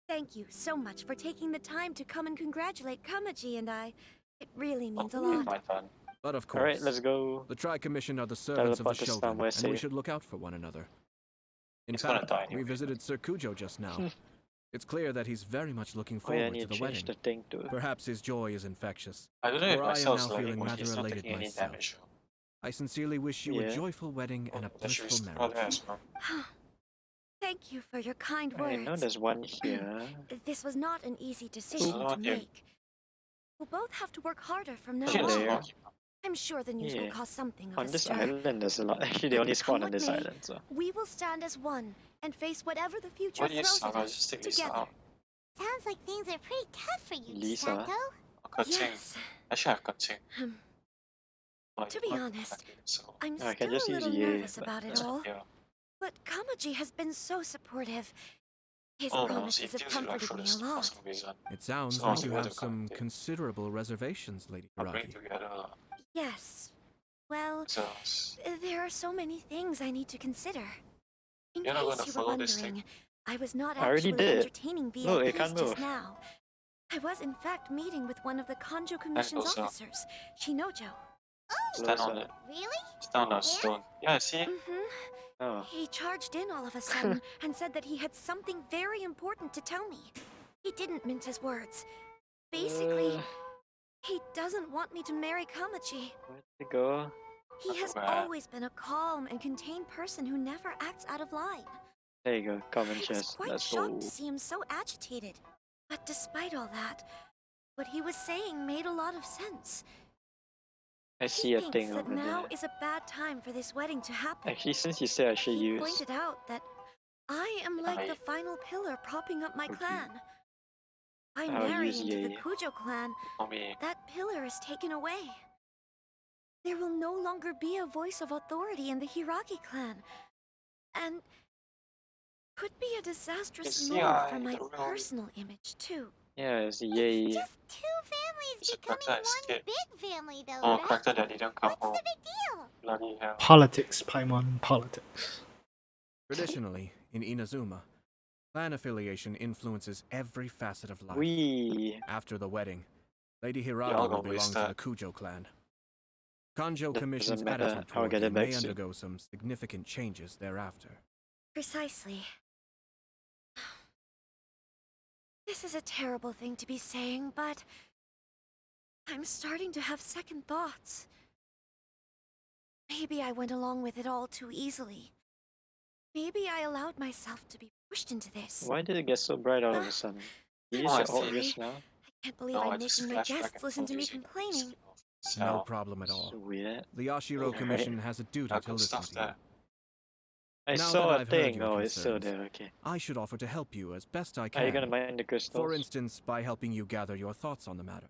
Thank you so much for taking the time to come and congratulate Kamaji and I. It really means a Okay, lot. my turn. But of course, Alright, let's go. the Tri-Commission are the servants of the Teleport to Shogun, somewhere and we safe. should look out for one another. In It's gonna fact, die we anyway. visited Sir Kujo just now. It's clear that he's very much looking Oh yeah, I forward to need the to wedding. change the thing to. Perhaps his joy is infectious. I don't know if For my I am cell's now lagging feeling when rather he's not elated taking any myself. damage. I sincerely wish you a Yeah. joyful wedding and a That she blissful was marriage. there as well. Thank you for your kind I know words. there's one here. This was not an easy There's a decision to lot here. make. We'll both have to work harder from now Actually, there's a on. Hello. lot. I'm sure the news will Yeah. cause something of On a this stir. island, there's a lot. Actually, they But only come spawn on what this may, island, so. we will stand as one and face whatever the future Why do you throws at Sarah us just take this together. out? Sounds like things are pretty tough for you, Lisa. Chisato. Cutting. Yes. Actually, I have cutting. Hmm. Like, To be not honest, cutting, so. I'm I can still just a use little Ye, nervous but about it that's all. Yeah. But Kamaji has been so supportive. His Oh no, promises have it gives you comforted for me a this for lot. some reason. It sounds So like it's you worth have a some cut. considerable reservations, Lady I'll bring Hiragi. together. Yes. Well, So there are so many things I need to consider. In you're not case gonna you were follow this wondering, thing. I was not I already actually did. entertaining Look, it VIPs can't just move. now. I was in fact meeting with one of the Kanjo Commission's also. officers, Shinojo. Stand on Closer. it. Really? Stand on a stone. Yeah, see? Mm-hmm. Oh. He charged in all of a sudden and said that he had something very important to tell me. He didn't mince his words. Basically, he doesn't want me to marry Kamachi. Where'd it go? He has bad. always been a calm and contained person who never acts out of line. There you go. Common I was chest. quite Let's shocked go. to see him so agitated. But despite all that, what he was saying made a lot of sense. I He see a thinks thing that over now there. is a bad time for this wedding to happen. Actually, since you said I should He use. pointed out that I am like the Aye. final pillar propping up my Okay. clan. I I'll marry use into the Ye. Kujo clan, For me. that pillar is taken away. There will no longer be a voice of authority in the Hiragi clan. And could be a disastrous see, move for I my don't know. personal image too. Yeah, it's It's Ye. just two families It's a becoming character one escape. big family, though, Oh, right? character that didn't come What's home. the big deal? Bloody hell. Politics, Paimon, politics. Traditionally, in Inazuma, clan affiliation influences every facet of life. After After the wedding, Lady Yeah, Hiragi I'll will go with belong to that. the Kujo clan. Kanjo Doesn't Commission's matter, attitude I'll toward get you it back may soon. undergo some significant changes thereafter. Precisely. This is a terrible thing to be saying, but I'm starting to have second thoughts. Maybe I went along with it all too easily. Maybe I allowed myself to be pushed into this. Why did it get so bright all of a sudden? You I'm use Oh, your I alt see. just now? I can't believe No, I I'm just making my flash back guests and listen to forth me using complaining. No So, problem at all. Weird. The Yashiro Alright. Commission has a duty I to got listen stuff to you. there. I Now saw that a I've heard thing. your Oh, it's still concerns, there. Okay. I should offer to help you as best I Are you gonna can. mine the crystals? For instance, by helping you gather your thoughts on the matter.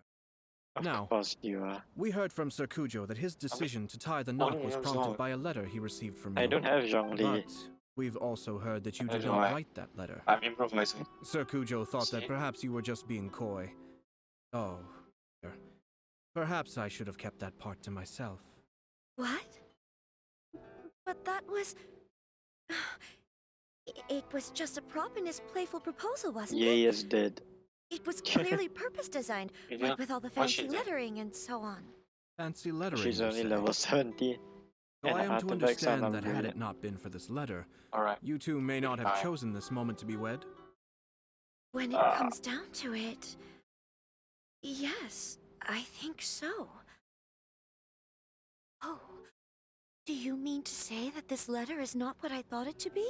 Of Now, course you are. we heard from Sir Kujo that his decision to tie the knot was years prompted old. by a letter he received from I you. don't have Zhongli. But we've also heard that you Neither did do not I. write that letter. I'm improvising. Sir Kujo thought that See? perhaps you were just being coy. Oh, dear. Perhaps I should have kept that part to myself. What? But that was... It was just a prop in his playful proposal, wasn't Ye it? is dead. It was clearly purpose designed, You like didn't- with all the what she fancy did? lettering and so on. Fancy lettering, She's you only say? level 70. Though and I am to artifacts are understand not that had brilliant. it not been for this letter, Alright. you two may not have Goodbye. chosen this moment to be wed. When it Ah. comes down to it... Yes, I think so. Oh, do you mean to say that this letter is not what I thought it to be?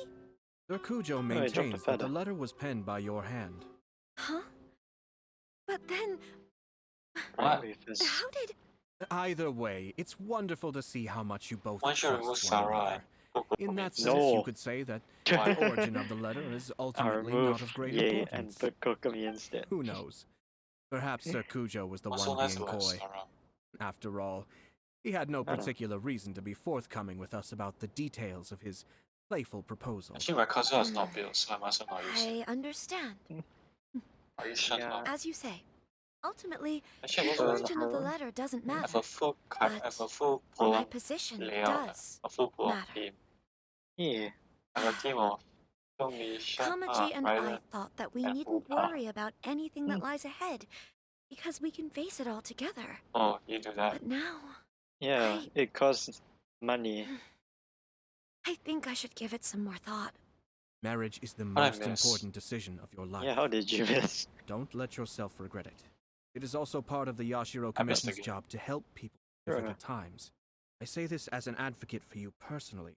Sir Kujo I dropped a maintains that the feather. letter was penned by your hand. Huh? But then, What? how did... Either way, it's wonderful to see how much you both Why should I remove trust one Sarah? another. In that sense, No. you could say that Why? the origin of the letter is I'll ultimately remove not of great Ye and importance. put Kokomi instead. Who knows? Perhaps Sir Kujo was the What's one so nice being about coy. Sarah? After all, he had no I don't- particular reason to be forthcoming with us about the details of his playful proposal. Actually, my cousin is not built, so I must not use it. I understand. Are you shut Yeah. up? As you say, ultimately, Actually, I the was origin of the her. letter doesn't I have matter. a full cut, I have a full My poem position layout, does a full poem matter. theme. Yeah. I have a team of Tommy, shut Kamaji up, and I Rylan. thought that we and needn't Opa. worry about anything that lies ahead, because we can face it all together. Oh, you do that. But now, Yeah, it costs money. I think I should give it some more thought. Marriage is the What I most miss. important decision of your life. Yeah, how did you miss? Don't let yourself regret it. It is also part of the Yashiro I missed Commission's again. job to help people in Sure. difficult times I say this as an advocate for you personally,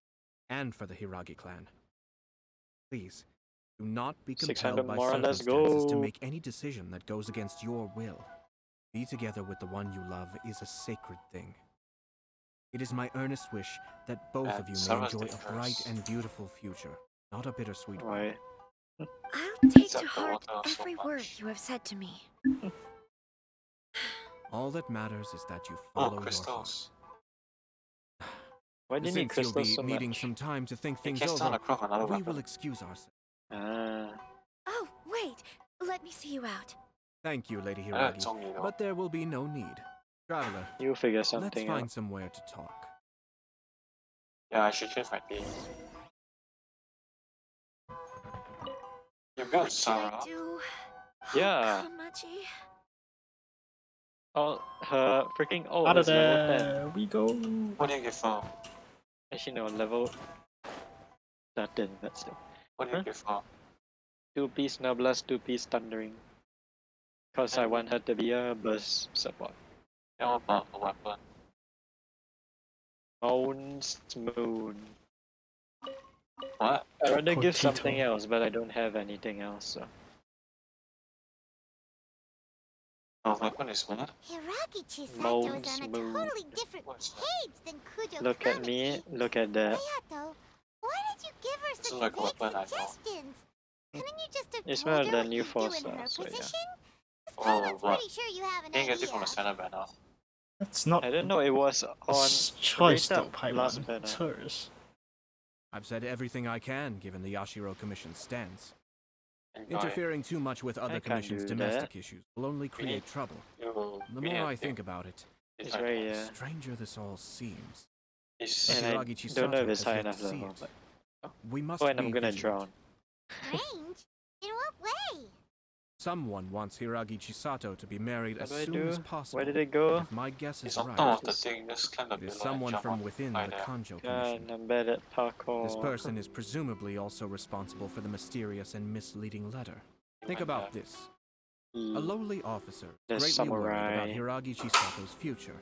and for the Hiragi clan. Please, do not be 600 compelled by more, let's circumstances to go. make any decision that goes against your will. Be together with the one you love is a sacred thing. It is my earnest wish that both of you may Sarah's enjoy a dangerous. bright and beautiful future, not a bittersweet one. Right. I'll take Except to the heart water so every word much. you have said to me. All that matters is that you follow your heart. crystals. Why do you need Since you'll crystals be so needing much? some time to think In things case over, Santa Croft another we weapon. will excuse ourselves. Ah. Oh, wait. Let me see you out. Thank you, Lady I Hiragi, told you though. but there will be no need. Traveler, You figure let's something find out. somewhere to talk. Yeah, I should change my name. You've got What should I Sarah. do? Yeah. Kamaji. Oh, her freaking ult Out of is level 10. there we go. What do you give her? Actually, no, level 13, but still. What do you give her? 2-piece Noblesse, 2-piece Thundering. Because I want her to be a burst support. Yeah, what about a weapon? Moon's Moon. What? I'd rather give Potato. something else, but I don't have anything else, so. Oh, weapon is what? Hiragi Chisato Moans is on a moon. totally different What's that? page than Kujo Look at me, Kamaji. look at that. Ayato, why did you give her It's such like a vague weapon, I know. suggestions? Couldn't you just have It's told one of her the what new you'd do force in her so yeah. position? 'Cause Oh, Paimon's what? pretty sure you have an Can you get it idea. from the center banner? That's not I didn't know it was a on choice though, rated last Paimon. banner. It's hers. I've said everything I can given the Yashiro Commission's stance. Enjoy. Interfering too much with other I can't commission's do domestic that. issues will only create trouble. You The really more I have to- think about it, It's like very, this. the stranger this all seems. It's But and I Hiragi don't know if Chisato it's has high yet to enough see level, it. but We must oh, and be I'm gonna vigilant. drown. Strange? In what way? Someone wants Hiragi Chisato to be married What as do I soon do? as possible. Where did it go? And if my guess It's is on right, top of the thing, just kind of it is below and someone jump from on within right the there. Kanjo God, Commission. I'm bad at parkour. This person is presumably also responsible for the mysterious and misleading letter. Think Like about that. this. A lowly officer The greatly worried about samurai. Hiragi Chisato's future,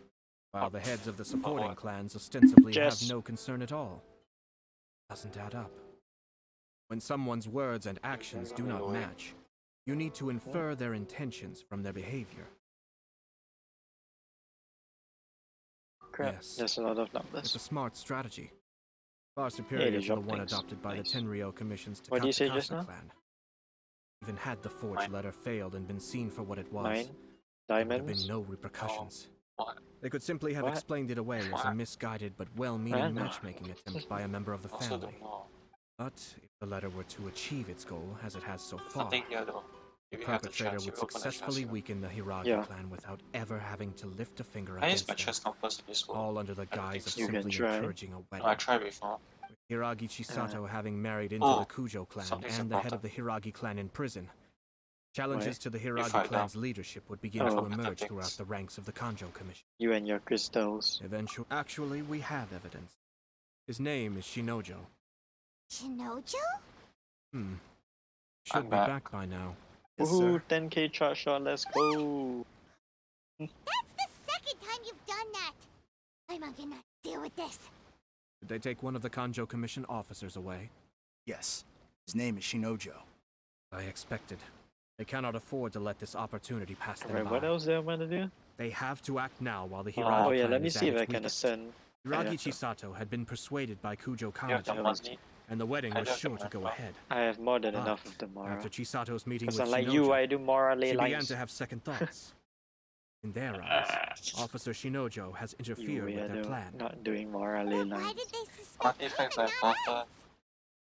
while the heads of the supporting what? clans ostensibly Jess. have no concern at all. Doesn't add up. When someone's words and actions do not match, you need to infer their intentions from their behavior. Crap, Yes. there's a lot of It's numbers. a smart strategy. Far superior they to the drop one things. adopted by Nice. the Tenryou Commission's What do you say just Takatsukasa now? clan. Even had the forged Mine. letter failed and been seen for what it was, 9 there would have diamonds. been no repercussions. What? They could simply have What? explained it away as a What? misguided but well-meaning What? matchmaking attempt by a member of the Also family. don't know. But if the letter were to achieve its goal, as it has so far, Something here though. the If you have the perpetrator chance, you would open the chance, successfully you know. weaken the Hiragi Yeah. clan without ever having to lift a finger I use against my them, chest compass in this world. all under the I don't guise think of so. You can simply try. encouraging a wedding. No, I tried before. With Hiragi Chisato having married into Oh, the Kujo clan something's and the head important. of the Hiragi clan in prison, challenges to the If Hiragi I clan's leadership would begin Oh. to emerge throughout the ranks of the Kanjo Commission. You and your crystals. Eventually, actually, we have evidence. His name is Shinojo. Shinojo? Should I'm be back. back by now. Woohoo, 10k charge shot, let's go! That's the second time you've done that. I'm not gonna deal with this. Did they take one of the Kanjo Commission officers away? Yes. His name is Shinojo. I expected. They cannot afford to let this opportunity pass them Alright, by. what else do I want to do? They have to act now while the Hiragi Oh clan yeah, let me is see at if I its can weakest. ascend. Hiragi Ayato. Chisato had been persuaded by Kujo You have the Kamaji, money. and the wedding I was don't sure have to the go money. ahead. I have more than But enough of the Mora. after Chisato's meeting Because with unlike Shinojo, you, I do morally she began lines. to have second thoughts. In their eyes, Officer Shinojo has You interfered with their weirdo, plan. not doing morally But why lines. did they suspect Artifacts him are and not important. us?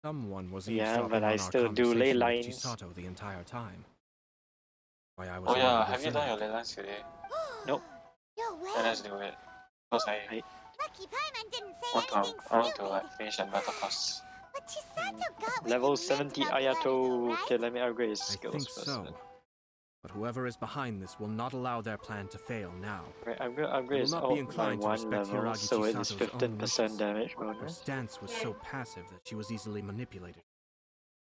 Someone was Yeah, eavesdropping but I on our still do ley conversation with lines. Chisato the entire time. Why I was Oh a yeah, little have you done your reserved. ley lines today? Nope. No way. Then let's do it. Because I Lucky Paimon didn't say want to, anything I want to stupid. like finish that battle first. But Chisato got what Level you 70 meant about the letter, Ayato. though, right? Okay, let me upgrade his I skills think first. so. then. But whoever is behind this will not allow their plan to fail now. Right, I'm gonna upgrade his not be ult by inclined to 1 respect level, Hiragi so it is Chisato's own 15% wishes. damage Her bonus. stance was so passive that she was easily manipulated.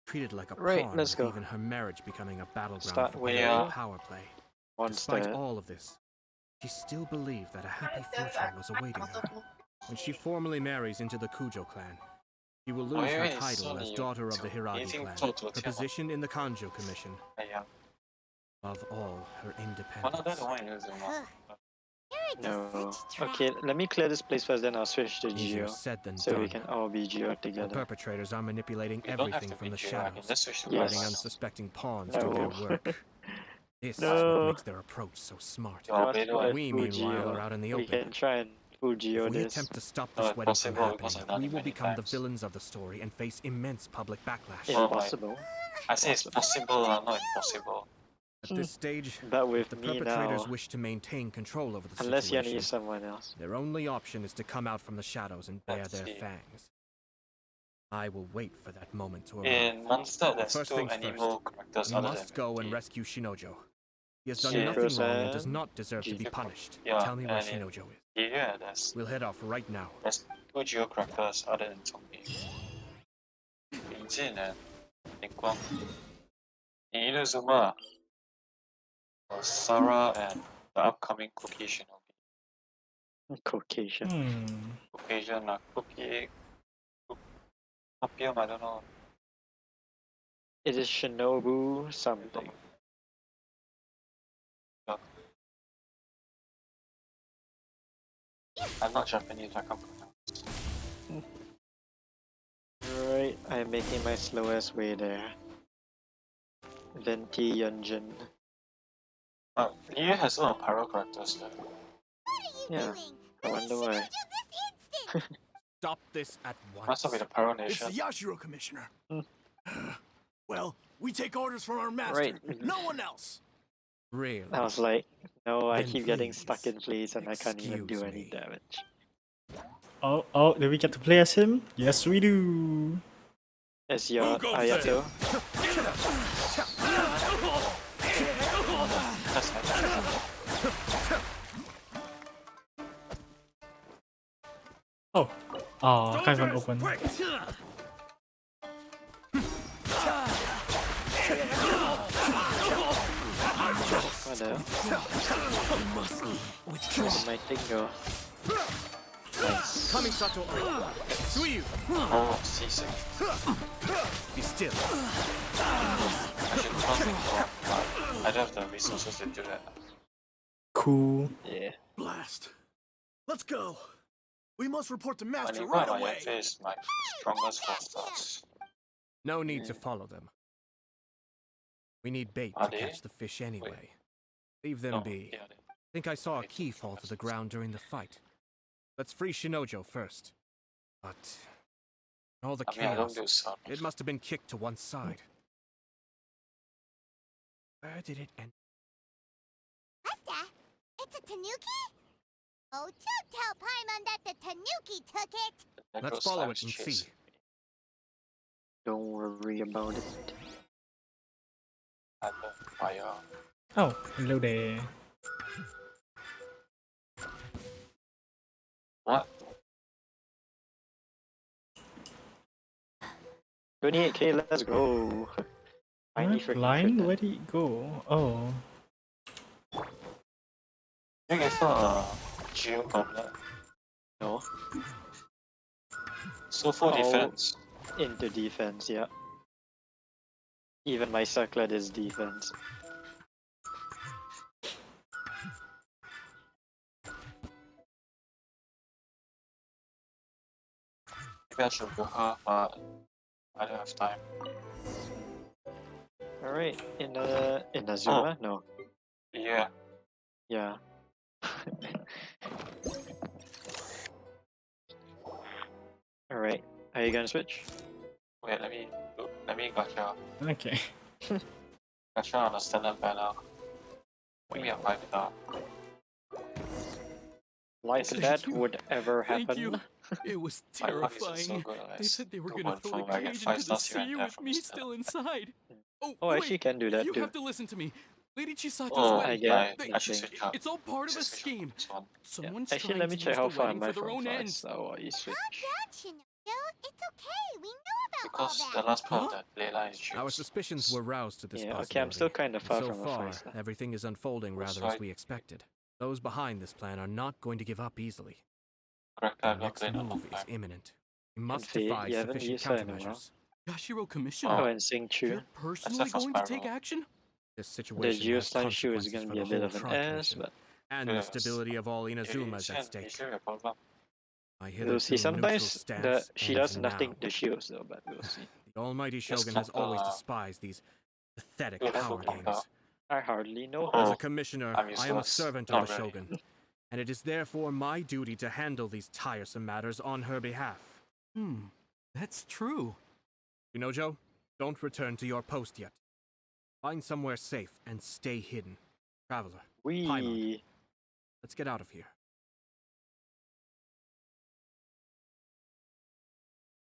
Treated like a Right, pawn, let's with go. even her marriage becoming a battleground Start for with political power play. one Despite stat. all of this, she still believed that a happy future was awaiting her. When she formally marries into the Kujo clan, she will Oh, lose her yeah, title as daughter of the Hiragi clan, her position in the Kanjo Commission, above all, her independence. No. Okay, let me clear this place first, then I'll switch to Easier Geo. said than So done. we can all be Geo The together. perpetrators are manipulating You don't have everything to from be the Geo, I can shadows, just switch to letting Yes. unsuspecting pawns do their No. work. This is No. what makes their approach so smart. You're Not better for at We, full meanwhile, Geo. are out in the We open. can try and full Geo If we this. attempt to stop No, this it's wedding from possible happening, because I've done we it will many become the times. villains of the story and face immense public backlash. Oh my. Impossible. I say it's possible, not impossible. At this stage, But if with the me perpetrators now, wish to maintain control over the unless you situation, need someone else. their only option is to come out from the shadows and bare Let's their see. fangs. I will wait for that moment to arrive. In Monster, there's First two things animal first, characters we other must than go and Mickey. rescue Shinojo. He has done Yeah. nothing wrong and does Cypressus not deserve to be G. punished. Yeah, Tell me where and in Shinojo is. Yeah, there's We'll head off right now. two Geo characters other than Tommy. Lin Jin and Ling Guang. In Inazuma, Sarah and the upcoming Cookie Shinobi. Caucasian. Caucasian, Cookie. Papium, I don't know. It is Shinobu something. I'm not Japanese, I can't pronounce. Right, I'm making my slowest way there. Venti Yunjin. Liu has a lot of pyro characters there. Yeah, I wonder why. Stop this at once. Must be the Pyro It's Nation. the Yashiro Commissioner. Well, we take orders from our master. Right. No one else. Really? I was like, no, I Then keep getting please, stuck in place and I can't even do excuse any me. damage. Oh, did we get to play as him? Yes, we do. As your goes Ayato. Oh, can't even open. What the hell? Where did my thing go? Nice. Coming, Sato. Suiyu. Oh, seasick. Be still. I should cross I don't have the resources to do that. Cool. Yeah. Blast. Let's go. We must report to I Master mean, right my away. FA is my strongest 4 stars. No need to follow them. We need bait Are to they? catch the fish anyway. Leave them No, be. yeah, Think I saw a key fall to the ground during the fight. Let's free Shinojo first. But all the I mean, I don't chaos, do sound. it must have been kicked to one side. Where did it end? What the? It's a tanuki? Oh, don't tell Paimon that the tanuki took it! Let's follow it and see. Don't worry about it. Fire. Oh, hello there. What? 28k, let's go. Tiny freaking Blind? critter. Where did it go? Oh. I think I saw a Geo Goblet. No. So for Oh. defense. Into defense, yeah. Even my circlet is defense. Maybe I should go her, but I don't have time. Alright, in Azuma? No. Yeah. Yeah. Alright, are you gonna switch? Wait, let me gotcha. Okay. Gotcha on the standard banner. Maybe I'll buy it up. Like that would ever happen. Thank you. It was My luck isn't so terrifying. good, They said they were still gonna went throw from, the I get cage 5 into the stars here and sea there with from me this still level. inside. Oh, Oh, wait. actually, you can do that You too. have to listen to me. Lady Chisato's Oh, wedding. I get They- I should switch up. It's all part of a Just switch scheme. this one. Someone's Actually, trying let me to check use how the far wedding am I for their from own 5 ends. star while you switch. Calm down, Shinojo. It's okay. We know about Because all the that. last part of that Layla is Our juice. suspicions were roused to this Yeah, possibility. okay, I'm still kind of far so from a far, 5 star. everything is unfolding rather That's as we expected. Those behind this plan are not going to give up easily. Character Our I've not next played in a long move is time. imminent. We must Fate, devise you haven't sufficient used her in a while. countermeasures. Yashiro Commissioner, Oh, and Sing Chu. you're personally for going to take Spyro. action? This The situation has Geoslime shoe is consequences gonna for be the a bit whole of an Tri ass, Commission, but and the Yes. stability of all Inazuma is at stake. Is a problem. My we'll see. hitherto neutral Sometimes stance she ends does nothing now. to shields though, but we'll see. The almighty Shogun not has always the- despised these pathetic Yeah, that's power what I'm games. I hardly know As her. a commissioner, I'm I am a useless. servant of Not the really. Shogun, and it is therefore my duty to handle these tiresome matters on her behalf. That's true. Shinojo, don't return to your post yet. Find somewhere safe and stay hidden. Traveler, Paimon, let's get out of here.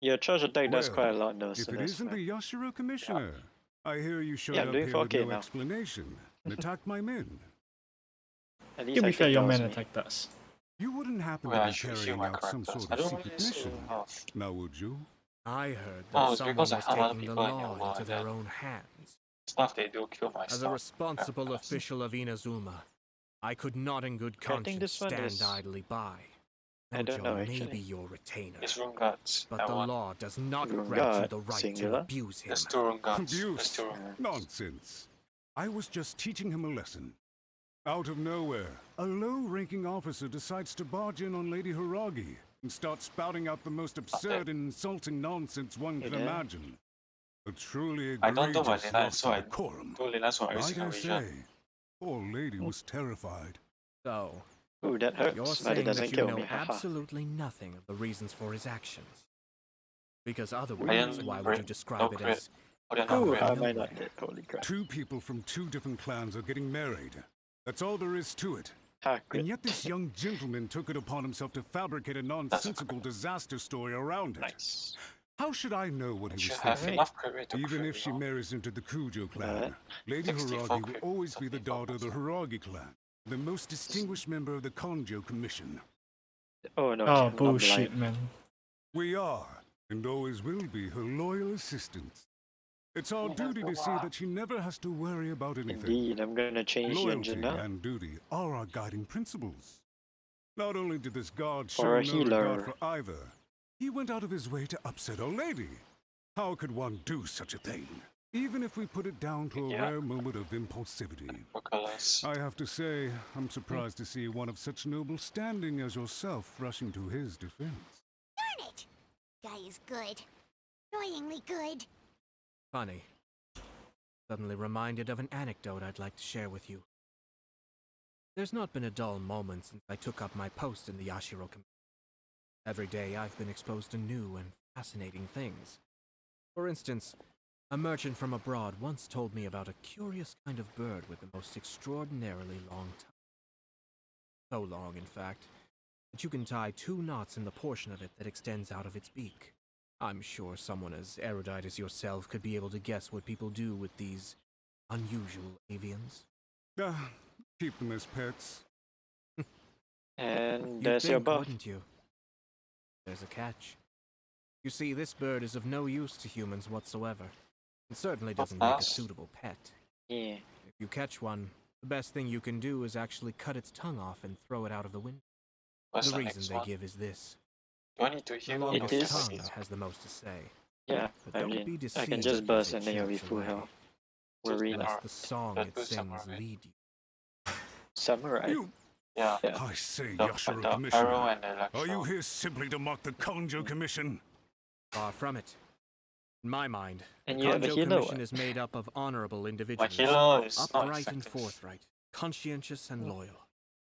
Your charge attack does quite a Well, lot though, so if it that's isn't fine. the Yashiro Commissioner, I hear you showed Yeah, I'm up doing here with 4K no now. explanation and attacked my men. At least To I be fair, think your that was men me. attacked us. You wouldn't happen Well, to I be should see carrying my out some characters. sort I of don't secret really see mission, enough. now would you? I heard Oh, that it's someone because I was have other taking the people in your law world into their that- own hands. Stuff they do kill my As a stuff. responsible official of Inazuma, I could not in good I think conscience this one stand is- idly by. I don't know, Nojo may actually. be your retainer, It's Rune Guards. but I the want. law does not Rune grant you Guard, the right singular. to abuse him. There's two Rune Guards. There's Abuse? two Rune Nonsense. I was just teaching him a lesson. Out of nowhere, a low-ranking officer decides to barge in on Lady Hiragi and start spouting out the most absurd and insulting nonsense one can Yeah. imagine. A truly I don't know egregious why loss so I of decorum. told that's why I I was in dare a say, poor lady was terrified. So, Ooh, that hurts, you're but it saying doesn't that you kill know me. Haha. absolutely nothing of the reasons for his actions. Because I otherwise, am why would crit- you describe no it crit. as But then Ooh, no how crit. am I not dead? Holy crap. Two people from two different clans are getting married. That's all there is to it. Ha, crit. And yet this young gentleman took it upon himself to fabricate a nonsensical disaster story around it. Nice. How should I know what he You was have thinking? enough crit to Even crit, if she you know? marries into the Kujo clan, Alright. Lady 64 Hiragi will crit, always be the 64 daughter of the Hiragi clan, the most distinguished member of the Kanjo Commission. Oh no, Oh, I'm not bullshit, blind. man. We are, and always will be, her loyal assistants. It's our duty to see that she never has to worry about anything. Indeed, I'm gonna change the Loyalty engine now. and duty are our guiding principles. Not only did this guard For show a no healer. regard for either, he went out of his way to upset our lady. How could one do such a thing? Even if we put it down to a Yeah. rare moment of impulsivity. For colors. I have to say, I'm surprised to see one of such noble standing as yourself rushing to his defense. Darn it! Guy is good. Annoyingly good. funny? Suddenly reminded of an anecdote I'd like to share with you. There's not been a dull moment since I took up my post in the Yashiro Commission. Every day I've been exposed to new and fascinating things. For instance, a merchant from abroad once told me about a curious kind of bird with the most extraordinarily long tongue. So long, in fact, that you can tie 2 knots in the portion of it that extends out of its beak. I'm sure someone as erudite as yourself could be able to guess what people do with these unusual avians. Keep them as pets. And You'd there's your think, buff. wouldn't you? There's a catch. You see, this bird is of no use to humans whatsoever. It certainly doesn't make a us? suitable pet. Yeah. If you catch one, the best thing you can do is actually cut its tongue off and throw it out of the window. What's The the reason next they one? give is this. Do I need to The heal longest is. tongue has the most to say. Yeah, But I don't be mean, I deceived can just because burst it and then you'll be cheats full away, health. Just Worry an not. lest the song That it goes sings somewhere, lead you. Samurai. You, Yeah. Yeah. I say, The, Yashiro the Commissioner. arrow and the electro. Are you here simply to mock the Kanjo Commission? Far from it. In my mind, And the you have a Kanjo healer Commission one. is made up of honorable My individuals, healer is not upright and effective. forthright, conscientious and loyal.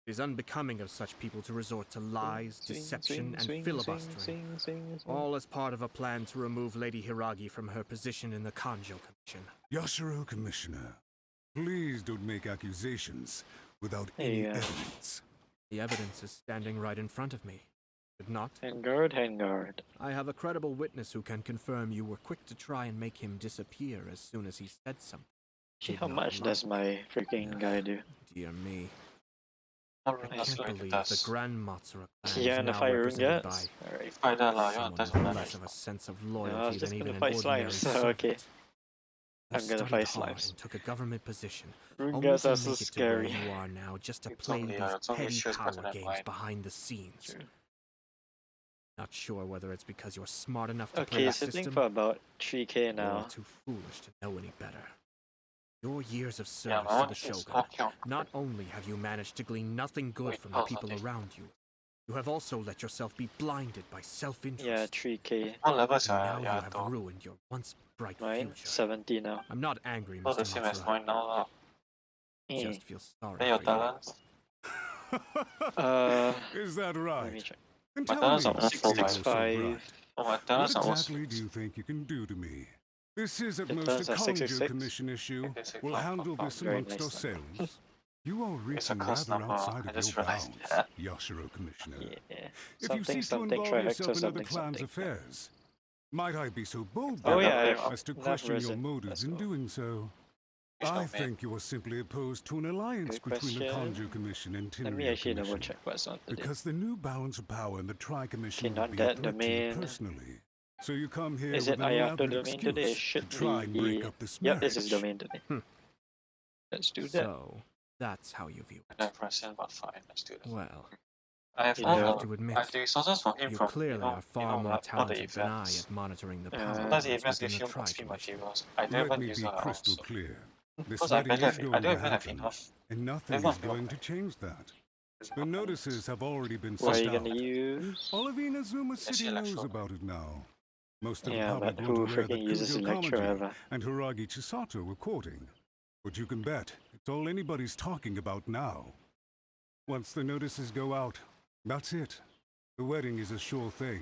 It is unbecoming of such people to resort to lies, deception, and filibustering, all as part of a plan to remove Lady Hiragi from her position in the Kanjo Commission. Yashiro Commissioner, please don't make accusations without There any you go. evidence. The evidence is standing right in front of me. If not, Handguard, handguard. I have a credible witness who can confirm you were quick to try and make him disappear as soon as he said something. See Did how not much does like. my freaking guy do? Dear me. I'm I not can't sure it believe the does. Grand Matsura clan Yeah, is and the now fire rune represented guts. by Alright. If I die, you someone doesn't with matter. less of a sense of I was loyalty just than gonna even an fight ordinary slimes, so servant. okay. You I'm gonna studied fight hard slimes. and took a government position, Rune only guts to are so make it to where scary. you are now, just to It's play only, these it's only petty shows better power than games mine. behind the scenes. True. Not sure whether it's because you're smart enough to play Okay, the sitting system, for about 3k or now. too foolish to know any better. Your years of Yeah, service my to one the is Shogun, off count. not only have you managed to glean nothing good Wait, from the oh, people okay. around you, you have also let yourself be blinded by self-interest. Yeah, 3k. What levels And are now you have Ayato? ruined your once bright Mine, future. 70 now. I'm not angry, Not the Mr. same as Matsura. mine now lah. I Eh. just feel sorry Then your for you. talents? Is that right? Let me check. Then My tell talents me, are all if you're so 665. bright, Oh, my what talents are all exactly do you think you can do to me? This is at The most turns a are Conjo 666. Commission issue. Okay, six, We'll five, handle five, this very amongst nice ourselves. You are It's a reaching cost rather number. outside I of just your realized bounds, that. Yashiro Commissioner. Yeah. If you Something, seek to something, involve try yourself in other something, clans' something. affairs, might I be so bold Oh then, yeah, I Yeah, have as to enough question your resin. motives Let's in go. doing so? Which I domain? think you are simply opposed to an alliance Good between the question. Conjo Commission and Let me Tenryo actually double Commission. check what's on today. Because the new balance of power in the Tri-Commission Okay, would not be a that threat to you domain. personally. So you come here Is with it an Ayato elaborate domain today? It excuse to should try and break be. up this Yep, marriage. this is domain today. Let's do that. So, that's how you view it. 9%, but fine, let's do that. Well, I have You all I have the to admit, I have the resources from him you from clearly are far more talented than I at monitoring the power Sometimes the lines events within give the you XP Tri-Commission. materials. I don't Let even me use be that crystal also. clear. This Because I wedding barely is have, I going don't to even have happen, enough. and nothing There's is not going enough. to change that. There's The not enough. notices have already been What are sent you out. gonna use? All of Inazuma City knows electro. about it now. Most of the Yeah, public but weren't who aware that freaking uses Kujo Electro Kamaji ever? and Hiragi Chisato were courting. But you can bet it's all anybody's talking about now. Once the notices go out, that's it. The wedding is a sure thing,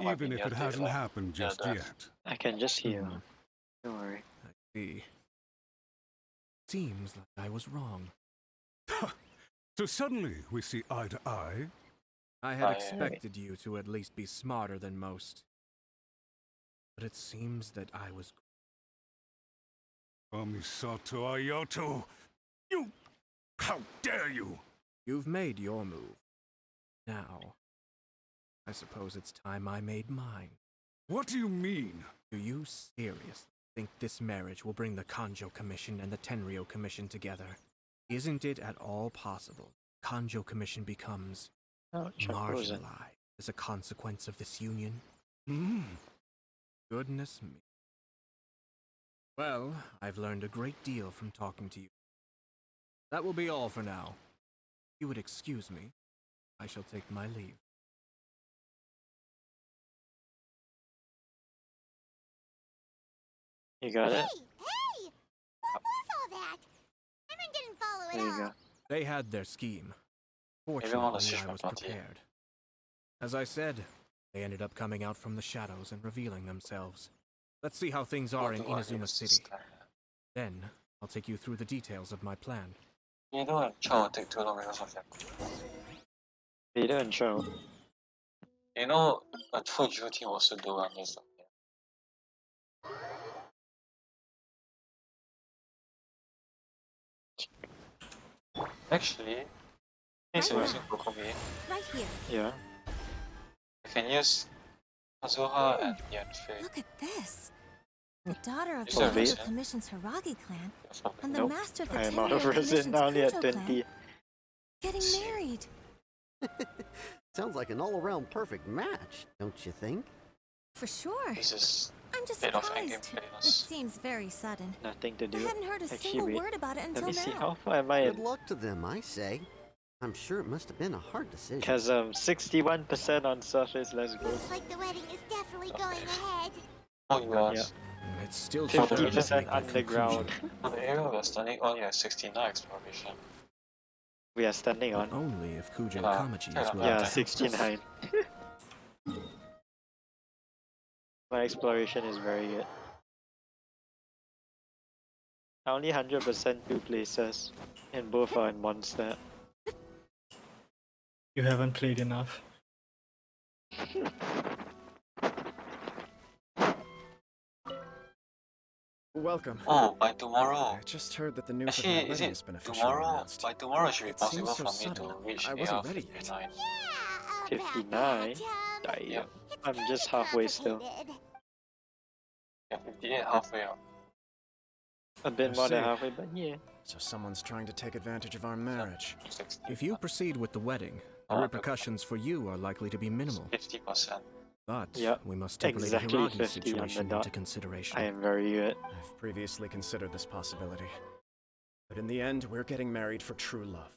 even if it hasn't happened just yet. I can just heal. Don't worry. I see. Seems like I was wrong. So suddenly we see eye to eye. I had expected you to at least be smarter than most. But it seems that I was. Amisato Ayato! You! How dare you! You've made your move. Now, I suppose it's time I made mine. What do you mean? Do you seriously think this marriage will bring the Kanjo Commission and the Tenryo Commission together? Isn't it at all possible Kanjo Commission becomes marginalized as a consequence of this union? Goodness me. Well, I've learned a great deal from talking to you. That will be all for now. If you would excuse me, I shall take my leave. You got it? Hey! What was all that? Cameron didn't follow There it you all. go. They had their scheme. Everyone was Fortunately, I just was not here. prepared. As I said, they ended up coming out from the shadows and revealing themselves. Let's see how things are in Inazuma City. Then, I'll take you through the details of my plan. You know, Chow will take too long because of that. Peter and Chow. You know, I told you team was to do on this. Actually, since you're using Kokomi, Right here. Yeah. you can use Kazuha and Yanfei. Look at this. The daughter of Is the that Tenryo resin? Commission's Hiragi clan and the Nope. master of the I am out Tenryo of resin, Commission's only at Kujo 20. clan getting married. Sounds like an all-around perfect match, don't you think? For sure. This is I'm just bit of surprised. endgame It famous. seems very sudden. Nothing to I do. hadn't heard a Actually, single wait. word about it Let until me see, now. how far am I Good in? luck to them, I say. I'm sure it must have been a hard decision. Because 61% on surface, let's go. Looks like the wedding is definitely going ahead. Oh, you are. It's still 50% underground. For the area we are standing on, you have 69 exploration. We are standing on. Only if Kujo Yeah. Kamaji is willing Yeah, to help us. 69. My exploration is very good. Only 100% 2 places, and both are in 1 stat. You haven't played enough. Welcome. Oh, by tomorrow. I just heard that the news Actually, of my is wedding it has been officially tomorrow? announced. By tomorrow, it should be It seems possible so for me sudden. to reach I the wasn't AR ready yet. 59. 59? Damn. I'm just halfway still. Yeah, 58 halfway up. A bit I more than see. halfway, but yeah. So someone's trying to take advantage of our marriage. If you proceed with the wedding, The repercussions for you are likely to be minimal. 50%. But Yep, we must take Lady exactly Hiragi's 50 on the situation dot. into consideration. I am very good. I've previously considered this possibility. But in the end, we're getting married for true love.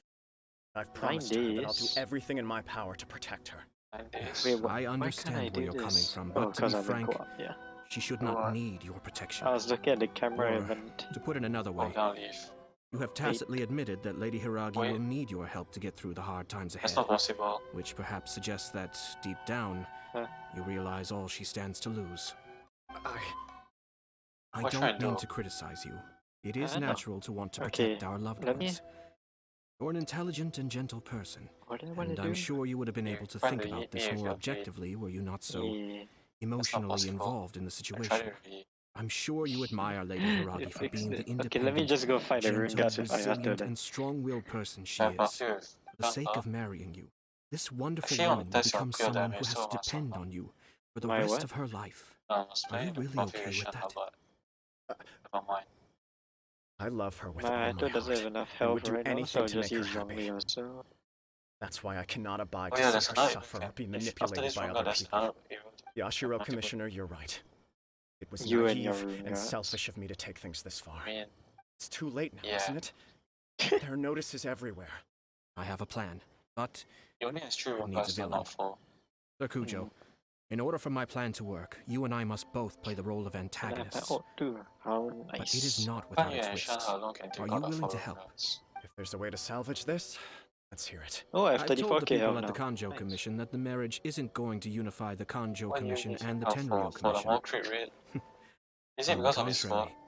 I've promised her that I'll do days. everything in my power to protect her. 9 days. Wait, I why can't I understand do where you're coming this? from, Oh, but to because be I'm in frank, co-op, yeah. she should What? not need your protection. I was looking at the camera Or, event. to put it another way, Now leave. you have tacitly admitted that Lady Hiragi Wait. will need your help to get through the hard times ahead. That's not possible. Which perhaps suggests that, deep down, Huh? you realize all she stands to lose. I What don't should I mean do? to criticize you. It is I know. natural to want to Okay, protect our loved let me- ones. You're an intelligent and gentle person, What do I want and to I'm do? sure you would have been able to Friendly, think about this if more you're objectively were you not so Yeah. emotionally possible. involved in the I tried situation. to be. I'm sure you admire Lady Hiragi for being the Okay, independent, let me just go find the rune gentle, guards with Ayato resilient, then. and strong-willed person she Yeah, is. but here, For the sake of marrying you, this wonderful Actually, woman will that's your become pure someone who damage, has so to much depend so. on you for the My rest what? of her life. I was Are you playing the really okay with configuration, that? but never mind. I love her with My all my Ayato doesn't have heart, enough and health would do right now, so anything I'll to just make her use happy. Zhongli also. That's why I cannot abide Oh to yeah, see there's her another suffer or event. be After manipulated this by one, other there's people. another event. Yashiro Multiple. Commissioner, you're right. It was You and your naive rune and guards. selfish of me to take things this far. I mean, It's too late now, Yeah. isn't it? There are notices everywhere. I have a plan, but the only is true it needs a because they're villain. not full. Sir Kujo, in order for my plan to work, you and I must both play the role of And I have antagonists. my ult too. How nice. But it is not without Fanny its and Shan risks. alone can take Are out you the willing to four help? robots. If there's a way to salvage this, let's hear it. Oh, I have I've told the 34k people health at the now. Kanjo Nice. Commission that the marriage isn't going to unify the Kanjo When you Commission need and the help Tenryou for the Commission. more crit rate. Is it On the because of his contrary, fault?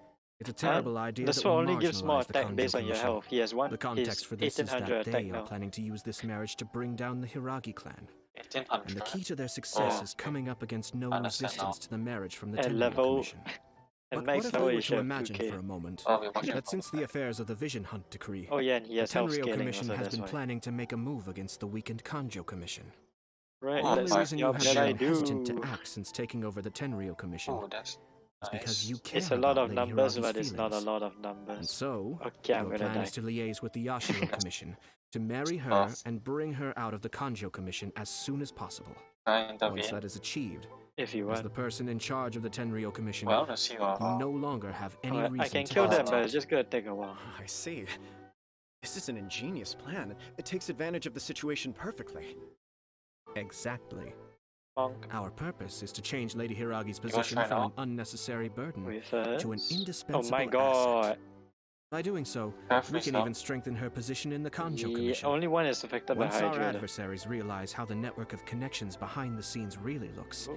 it's a terrible And idea the that sword will only gives more marginalize the attack Kanjo based on your Commission. health. He has one. The context for this is 1800 that attack they are now. planning to use this marriage to bring down the Hiragi clan. 1800. And the key to their success Oh, is coming up against no understand now. resistance to the marriage from the And Tenryou level- Commission. And But max what if level we were you should to have imagine 2k. for a moment Oh, we're watching that from since the the back. affairs of the Vision Hunt decree, Oh yeah, and he the has health Tenryou scaling Commission also, has that's been why. planning to make a move against the weakened Kanjo Commission. Right, The Oh, only that's reason you job have that I been hesitant do. to act since taking over the Tenryou Commission Oh, that's is because you nice. care It's a lot about of Lady numbers, Hiragi's but it's not a feelings. lot of And numbers. so, Okay, I'm your gonna plan die. is to liaise with the Yashiro Commission to marry her Tough. and bring her out of the Kanjo Commission as soon as possible. Can I Once intervene? that is achieved, If you as want. the person in charge of the Tenryou Commission, Well, I want to see you how. no longer have any Alright, reason I can to kill them, hesitate. but it's just gonna take a while. I see. This is an ingenious plan. It takes advantage of the situation perfectly. Exactly. Bonk. Our purpose is to change Lady Hiragi's wanna position try from now? an unnecessary burden With to an us. indispensable Oh my asset. god. By doing so, Careful, we can stop. even strengthen her position in the Kanjo Yeah, Commission. only one is affected by Once our Hydra. though. adversaries realize how the network of connections behind the scenes really looks, Ooh.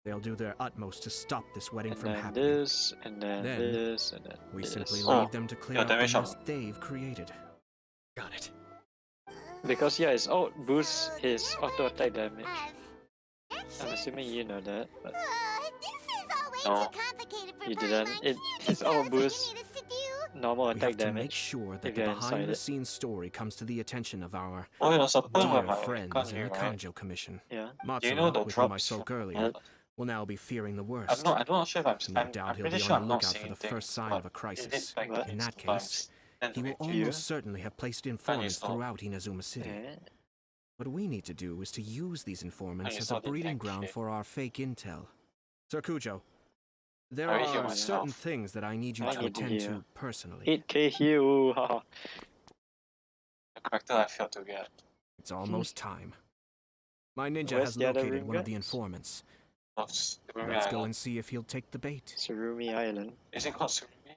they'll do their utmost to stop this wedding And from then happening. this, and then Then, this, and then We this. simply Oh, leave them to clear yeah, up the damage mess on- they've created. Got it. Because yeah, his ult boosts his auto attack damage. I'm Action. assuming you know that, but This is all way No. too complicated for you Paimon. didn't. Can It you his just tell ult us what you boosts need us to do? normal We attack have to make damage. sure that if the you're inside it. behind-the-scenes story comes to the attention of our Oh, you're supposed to dear have friends can't in you, the right? Kanjo Commission. Yeah. Do you know Matsura, the with whom I drops spoke from earlier, hell? will now be fearing the I'm worst. not sure if No I'm doubt he'll pretty be sure on I'm the not lookout for seeing the things, first sign but of a it crisis. did back But- In that sometimes. case, Then he will maybe- you? almost certainly have placed informants not. throughout Inazuma City. Yeah. What we need to do is to use these informants it's as a not the breeding tank ground shit. for our fake intel. Sir Kujo, there I heal are myself. certain things that I need you I to need to attend heal. to personally. 8k heal. haha. The character I failed to get. It's almost time. My ninja Where's has the other located room one of the guys? informants. Lost the Surumi Let's go Island. and see if he'll take the bait. Surumi Island. Is it called Surumi?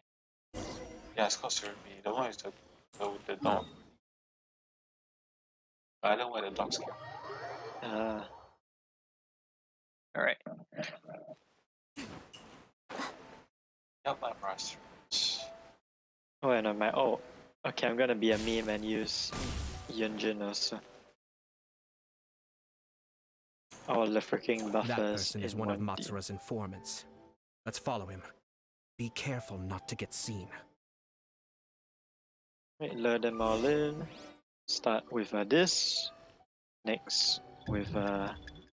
Yeah, it's called Surumi. The one is the dog. I don't know where the dogs go. Alright. Yep, I'm rushed. Oh, and on my okay, I'm gonna be a meme and use Yunjin also. All the freaking buffers. That person is in one of team. Matsura's informants. Let's follow him. Be careful not to get seen. Wait, lure them all in. Start with this. Next with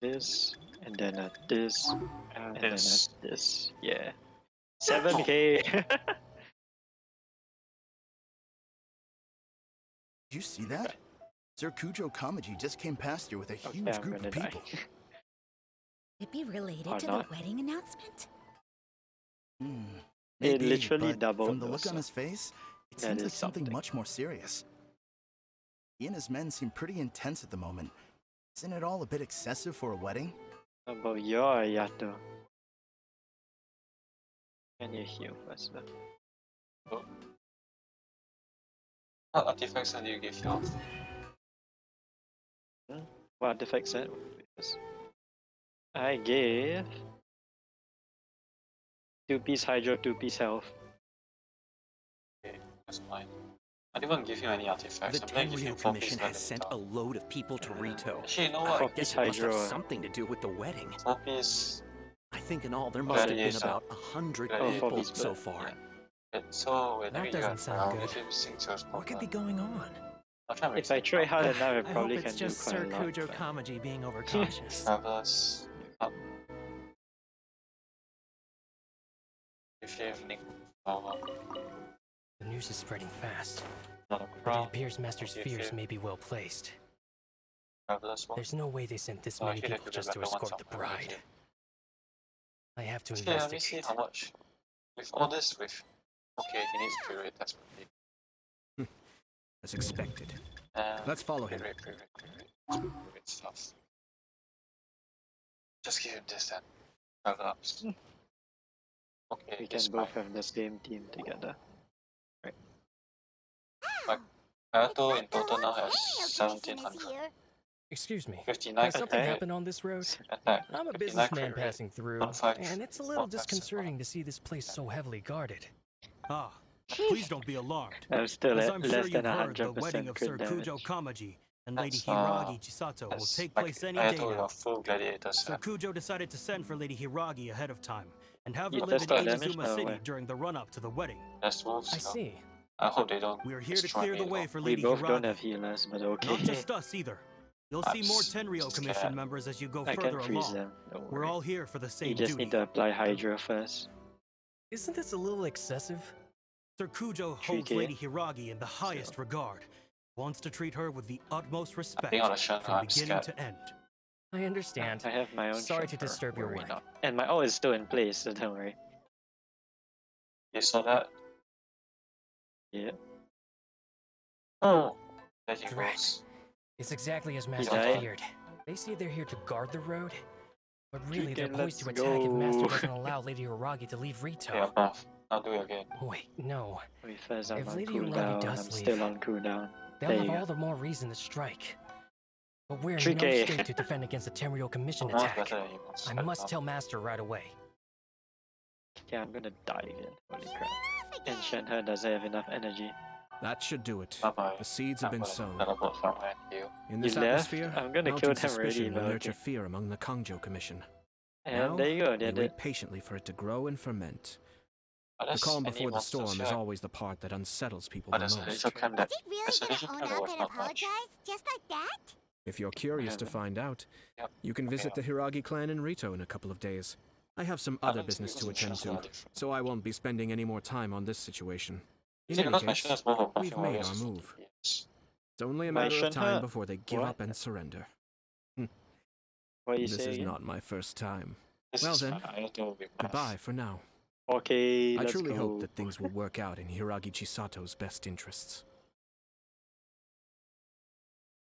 this, and then this, and then This. this. Yeah. 7k. Did you see that? Sir Kujo Kamaji just came past here with a huge I'm group gonna of die. people. It be related Or to not. the wedding announcement? Hmm. It Maybe, literally but doubled from the look though, on so his face, it that seems is like something something. much more serious. He and his men seem pretty intense at the moment. Isn't it all a bit excessive for a wedding? How about your Ayato? Can you heal first though? Oh. What artifacts do you give yours? What artifact set? I gave 2-piece Hydro, 2-piece health. Okay, that's fine. I didn't even give you any artifacts. The I'm gonna give you Tenryo 4-piece Commission has sent a Gladiator. load of people to Rito. Actually, you know I what? guess 4-piece it must have Hydro. something to do with the wedding. 4-piece I think in all there must have been Gladiator. about 100 Oh, people 4-piece so blood. far. So whenever That you doesn't have sound I'll good. give him 6 health What could problem. be going on? I'll try and make If I it try hard enough, I I hope probably it's can do just quite Sir a lot. Kujo but- Kamaji being overcautious. Travelers, up. If you have Nick power, The news is spreading fast, not a but it crown, appears Master's if fears you may be well placed. travelers one. There's no way they sent this So many actually there people could be just to better ones escort the somewhere, bride. okay. I have to Actually, let me see investigate. how much. With all this, okay, he needs period. That's pretty. As expected. Uh, Let's follow him. Period stuff. Just give him this then. Travel ups. Okay, We it's can both fine. have the same team together. Right. Like, Ayato in It's like total the now whole has Tenryo Commission is 1700. here. Excuse me. 59 Has something crit happened on this road? attack. I'm a 59 businessman crit rate. passing through, 1.5 and it's a little 1.5 disconcerting to see this place so heavily guarded. Ah, please don't be alarmed. I'm still As at I'm less sure than you've heard, the 100% wedding of crit Sir damage. Kujo Kamaji and Lady That's, Hiragi Chisato will That's take like place any Ayato day with now. a full gladiator Sir set. Kujo decided to send for Lady Hiragi ahead of time and have her Yeah, live that's in not damage? Inazuma No City way. during the run-up to the wedding. That's wolves. I so see. I hope they don't. We're here to destroy clear me the at way all. for We Lady both don't Hiragi. have healers, but okay. Not just us either. You'll see more Tenryo Commission scared. members as you go I further can freeze along. them. Don't We're worry. all here for the You same just duty. need to apply Hydra first. Isn't this a little excessive? Sir Kujo holds 3K. Lady Hiragi in the highest regard. Wants to treat her with the utmost respect on the shut from I'm beginning scared. to end. I understand. I have my own Sorry to chauffeur, disturb your worry work. not. And my ult is still in place, so don't worry. You saw that? Yeah. Oh, there he Drat. goes. It's exactly as He Master died? feared. They say they're here to guard the road, but really they're Chicken, poised to let's attack if Master go. doesn't allow Lady Hiragi to leave Rito. Okay, I'm off. I'll do it again. Wait, no. Wait, first I'm If on Lady Hiragi cooldown. does I'm leave, still on cooldown. They'll There have you all go. the more reason to strike. But we're in 3K. no state to defend against the Tenryo Commission I'm much attack. better than you once. I must tell Master right away. Yeah, I'm gonna die again. Holy crap. And Shenhe doesn't have enough energy. That should do it. Bye-bye. The seeds have I'm been gonna sown. teleport somewhere to you. In You this left? atmosphere, I'm gonna mounting kill them already, suspicion will but nurture okay. fear among the Kangjo Commission. And Now, there you go, we they wait did. patiently for it to grow and ferment. But The there's calm any before the monsters storm is here. always the part that unsettles people But the there's a most. little clan that. Is he really There's a gonna little own clan that up was and not much. apologize just like that? If you're curious to haven't. find out, Yep. you can visit the Hiragi clan in Rito in a couple of days. I have some other business to attend to, so I won't be spending any more time on this situation. In Is it any because my case, Shenhe's more of a we've buffing made warrior our or something? move. Yes. It's only a My matter of time Shenhe? before they give What? up and surrender. What you This say is again? not my first time. This Well is then, fine. Ayato will be best. goodbye for now. Okay, I let's truly go. hope that things will work out in Hiragi Chisato's best interests.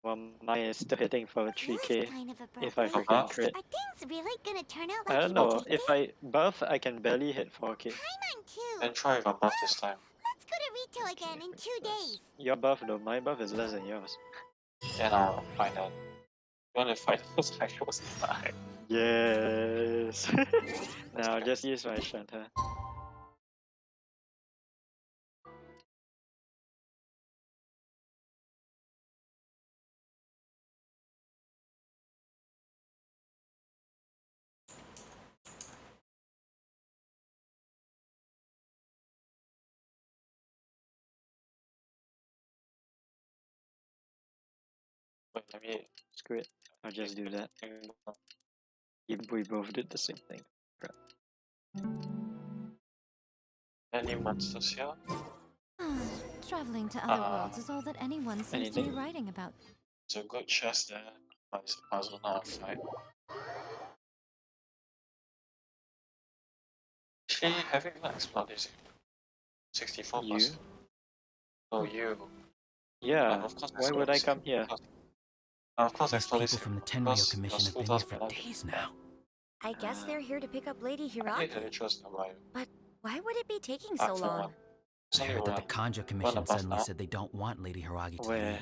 Well, mine is still hitting for 3k. Kind of a If I birthday. freaking crit. Are things really gonna turn out I like don't you know. think? If I buff, I can barely hit 4k. Paimon too. Then try if I'm buff this time. Let's go to Rito again in 2 days. Your buff though, my buff is less than yours. Then I'll find out. You want to fight those cycles? Fine. Yes. Now I'll just use my Shenhe. Wait, let me. Screw it. I'll just do that. We both did the same thing. Crap. Any monsters here? Traveling to other worlds is all that anyone seems to be anything? writing about. It's a good chest there, but it's a puzzle, not a fight. Actually, have you even explored this? 64%. Oh, you. Yeah. Of course, Why would I come here? Of course, These explore people this from the because Tenryou Commission your have been school here does for belong to days me. now. I guess they're here to pick up Lady I Hiragi. need to trust about you. But why would it be taking so After long? one. It's I only heard that the one. Kanjo Commission above suddenly now. said they don't want Lady Hiragi to Where? leave.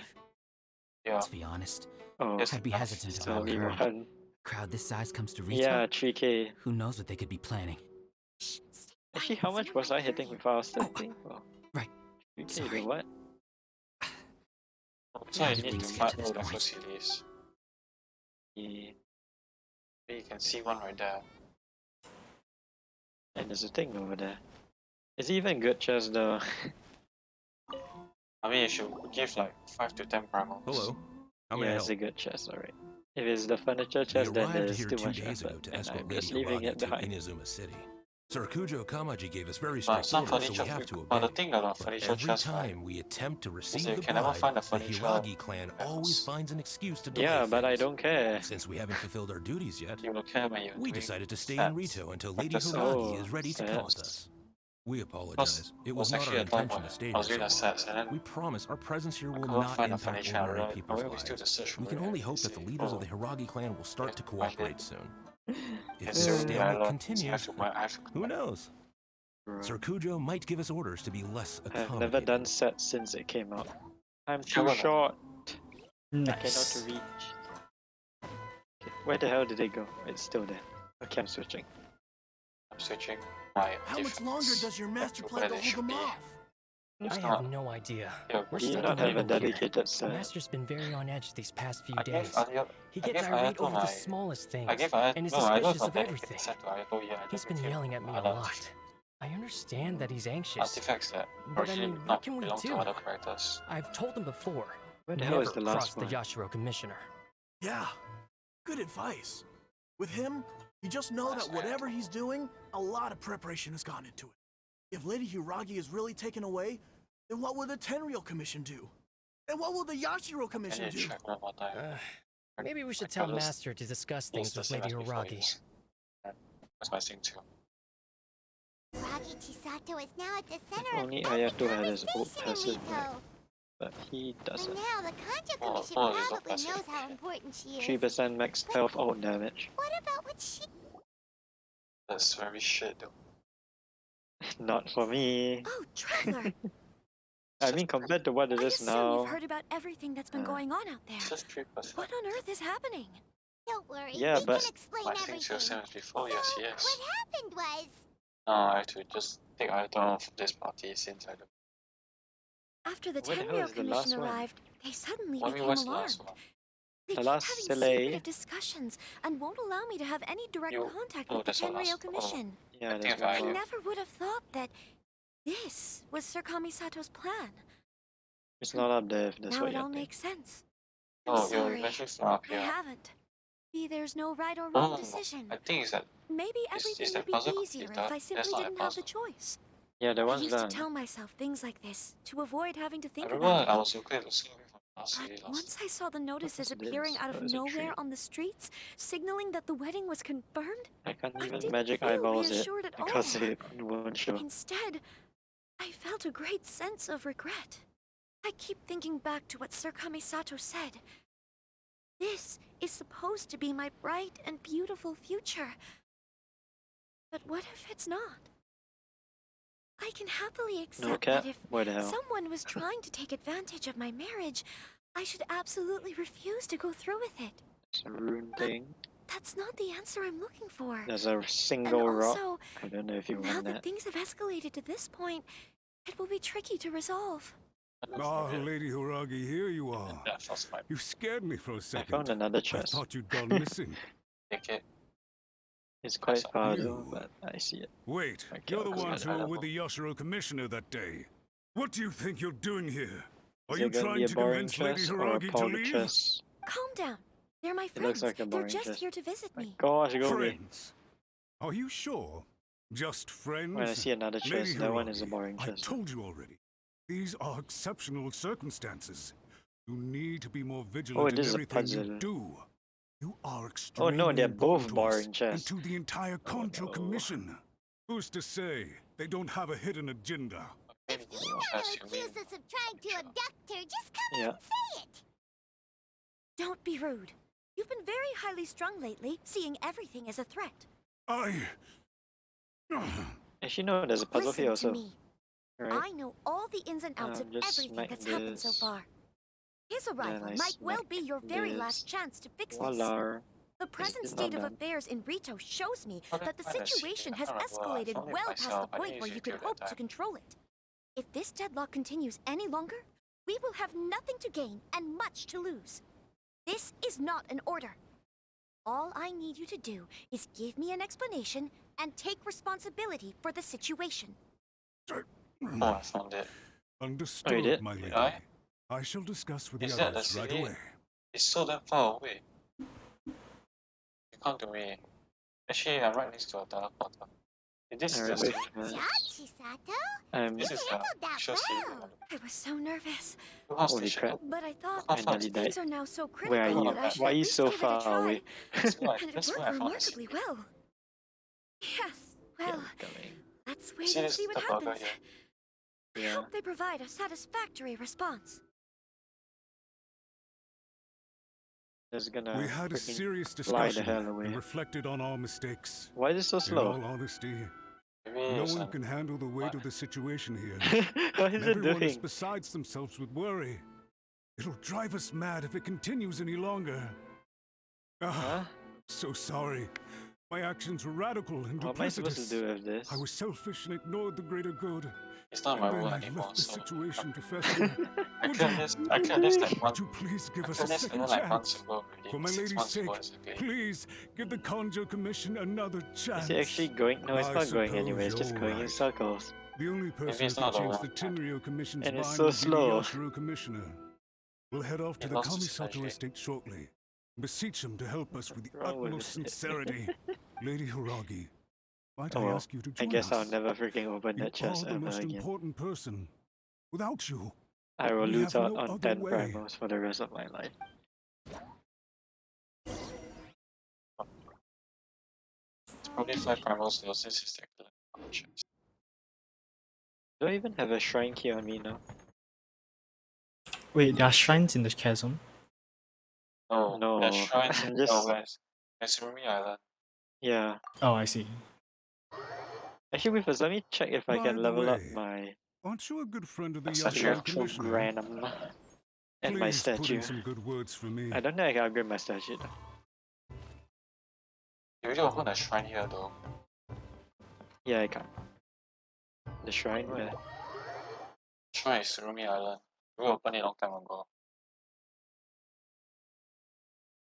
Yeah. To be honest, Oh, Yes, I'd be enough. hesitant It's if I were only her. one. Crowd this size comes to Rito? Yeah, 3K. Who knows what they could be planning? Actually, how much was I hitting with our thing? Oh, right. 3K, Sorry. the what? So How you did need things to get to fight this all the point? facilities. Yeah. You can see one right there. And there's a thing over there. Is it even good chest though? I mean, you should give like 5 to 10 primals. Hello. How may I Yeah, it's help? a good chest, alright. If it's the furniture We chest, then arrived there's here too 2 much days ago effort, to and escort I'm Lady just leaving Hiragi it to behind. Inazuma City. Sir Kujo Kamaji gave us very But strict some orders, so furniture, we have to but the obey. thing about But furniture every chest, right? time we attempt to receive you the can never bride, find a the furniture Hiragi clan always house. finds an excuse to delay Yeah, but I things. don't care. Since we haven't fulfilled our duties yet, You will care when you're we doing decided to stay stats. in Rito until Like Lady the Hiragi Oh, is ready to come with stats. us. We apologize. It was was not actually our a time intention where to stay I here was so doing the long. stats and then We promise our presence here I will couldn't not find a impact furniture ordinary right. I people's always do the lives. search We for can it only and hope that the leaders of the Hiragi clan will start to cooperate soon. If It's this so stalemate bad, continues, who knows? Bro. Sir Kujo might give us orders to be less I've never accommodating. done sets since it came out. I'm Sure, too why not? short. I Nice. cannot reach. Okay, where the hell did it go? It's still there. Okay, I'm switching. I'm switching my How much longer does your master to plan where to they hold should them be. off? If I not, have no idea. yeah, We're Do you stuck not in have a limbo here. dedicated The set? master's been very on edge these past few I gave days. Ayato, He I gets gave irate Ayato over the my, smallest things I gave Ayato, and is no, I don't suspicious know of that everything. set to Ayato, yeah, I He's just been gave yelling at me a other lot. I understand that he's anxious, artifacts that but I originally mean, what not can we belong to do? other characters. I've told him before. Where the hell is Never the cross last the one? Yashiro Commissioner. Yeah, good advice. With him, you just know that whatever he's doing, a lot of preparation has gone into it. If Lady Hiragi is really taken away, then what will the Tenryou Commission do? And what will the Yashiro I Commission need to do? check one more time. Maybe we should I tell can't lose- Master to discuss lose things the with same Lady as before, Hiragi. yes. That's my thing too. Hiragi Chisato is now at the center Only of every Ayato had his old conversation in passive deck, Rito. but he By doesn't. now, the Kanjo Oh, Commission oh, he's not probably passive. knows how important she is. 3% max health out damage. What about what she... That's very shit though. Not for me. Oh, Traveler! I mean, compared to what it I is assume now. you've heard about everything that's been going on out there. It's just 3%. What on earth is happening? Don't worry, Yeah, we but can explain I think it's the everything. same as before, yes, yes. What happened was... No, I have to just take Ayato off this party since I don't. After the Where the hell Tenryou is the last Commission one? arrived, they suddenly What became was the alarmed. last one? They The keep last having Soleil. secretive discussions and won't allow me to have any direct You- contact oh, with the that's the last Tenryou one. Commission. Yeah, I there's think one I I more. never would have thought that this was Sir Kamisato's plan. It's not up there if that's Now what it you're all thinking. makes sense. I'm Oh, you're sorry. eventually from up I here. haven't. Maybe there's no right or No, wrong no, no. decision. I think it's that. Maybe is everything that would be puzzle easier complete? if I That's simply not a didn't have the puzzle. choice. Yeah, that I one's used done. to tell myself things like this to avoid having to I think remember about I it. was so clear to see from last But year once I saw the notices is appearing this? out Oh, of it's a nowhere tree. on the streets, signaling that the wedding was confirmed, I can't I even didn't magic feel eyeballs it reassured at because all. it won't show. Instead, I felt a great sense of regret. I keep thinking back to what Sir Kamisato said. This is supposed to be my bright and beautiful future. But what if it's not? I can happily accept No cat? that if Where the hell? someone was trying to take advantage of my marriage, I should absolutely refuse to go through with it. It's a rune thing. That's not the answer I'm looking for. There's a And single rock. also, I don't know if you now want that that. things have escalated to this point, it will be tricky to resolve. Ah, Lady Hiragi, here you are. You scared me for a I second. found another I chest. thought you'd gone missing. Take it. It's quite far You. though, but I see it. Wait, Okay, you're the I'll ones see who it. were with the Yashiro Commissioner that day. What do you think you're doing here? Are Is you it gonna be trying a to boring convince Lady chest or a Hiragi to power leave? chest? Calm down. They're my It friends. looks like a They're boring just chest. here to visit me. Gosh, go away. Friends? Are you sure? Just friends? When I see another Lady chest, that one is a Hiragi, boring I chest. told you already. These are exceptional circumstances. You need to be more Oh, vigilant in this is a everything you puzzle. do. You are Oh extremely no, they're important both to us boring and chests. to the entire Concho Commission. Who's to say they don't have a hidden agenda? If you want to accuse us of trying to abduct her, just come out and say it. Don't be rude. You've been very highly strung lately, seeing everything as a threat. Actually, no, there's a puzzle Listen here to also. me. Right? I know all the ins and outs of just everything smack that's happened so this. far. His Then arrival I might well smack be your very this. last chance to fix this. Voila. The present It's state not of done. affairs in Rito shows me Okay, that the fine, I see. situation I has can't remember. I escalated found it well past the myself. I point think where it's you could YouTube that hope to time. control it. If this deadlock continues any longer, we will have nothing to gain and much to lose. This is not an order. All I need you to do is give me an explanation and take responsibility for the situation. Oh, I found it. Understood, did? my lady. I? I shall discuss with Is the that the others right city? away. It's so damn far away. You come to me. Actually, I'm right next to a teleporter. This is Alright, the wait. city. Job, Chisato. This is the Handled that actual city. well. I was so nervous, Holy crap. but I thought How far nearly is it? things died. are now so Where are critical you? that I should Why are at you least so give it a far try. away? That's why, And it that's why worked I found the remarkably city. well. Yes, well, let's wait See and this see what the burger happens. here? I hope they provide a satisfactory response. It's gonna We had a freaking serious fly the discussion hell away. and reflected on our mistakes. Why is it so In slow? all honesty, Maybe no it's one an- can handle the weight of the situation here. What is it Everyone is doing? besides themselves with worry. It'll drive us mad if it continues any longer. So sorry. My actions were radical and What am I supposed to duplicitous. do with this? I was selfish and ignored the greater good. It's not And my then role I anymore, left the so situation to fester. I cleared this like one. Would you please give I us a cleared this second like months chance? ago already. For my 6 lady's months sake, ago, it's okay. please give the Conjo Commission another chance. Is it actually going? No, it's I not going suppose anywhere. It's just you're going in right. circles. The only person it's who can not the change one. the Tenryo Commission's And it's mind so will be slow. the Yashiro Commissioner. We'll head off to It the lost its Kamisato energy. estate shortly. Beseech him to help us with the Wrong with utmost it? sincerity. Lady Hiragi, might I Oh, ask you to I join guess I'll us? never freaking open You that chest are the ever most again. important person. Without you, I will we lose have out no on other 10 way. primos for the rest of my life. It's probably 5 primals though, since it's like options. Do I even have a shrine key on me now? Wait, there are shrines in the chasm. No, No, there's shrines in just west. It's Rumi Island. yeah. Oh, I see. Actually, wait first. Let me check if I By can the level up way, my Aren't you a good friend of the That's not Yashiro true. Commissioner? Granum and my Please put statue. in some good words for me. I don't think I can upgrade my statue though. You already opened a shrine here though. Yeah, I can. The shrine where? Shrine is Rumi Island. We opened it a long time ago.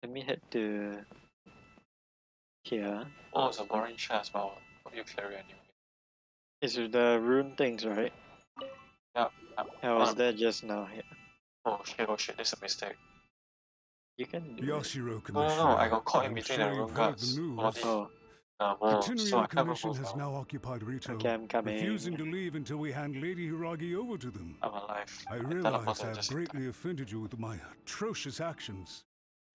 Let me head to here. Oh, it's a boring chest, but what you carry anyway? It's with the rune things, right? Yeah. I was there just now. Yeah. Oh shit, this is a mistake. You can do it. Yashiro No, Commissioner. I got caught in I'm between sure the you've room heard guards. the news. Oh, The so I Tenryo can't Commission move has now. now occupied Rito, okay, I'm coming. refusing to leave until we hand Lady Hiragi over to them. I'm alive. I I realize teleported I've just in greatly offended you with my atrocious actions.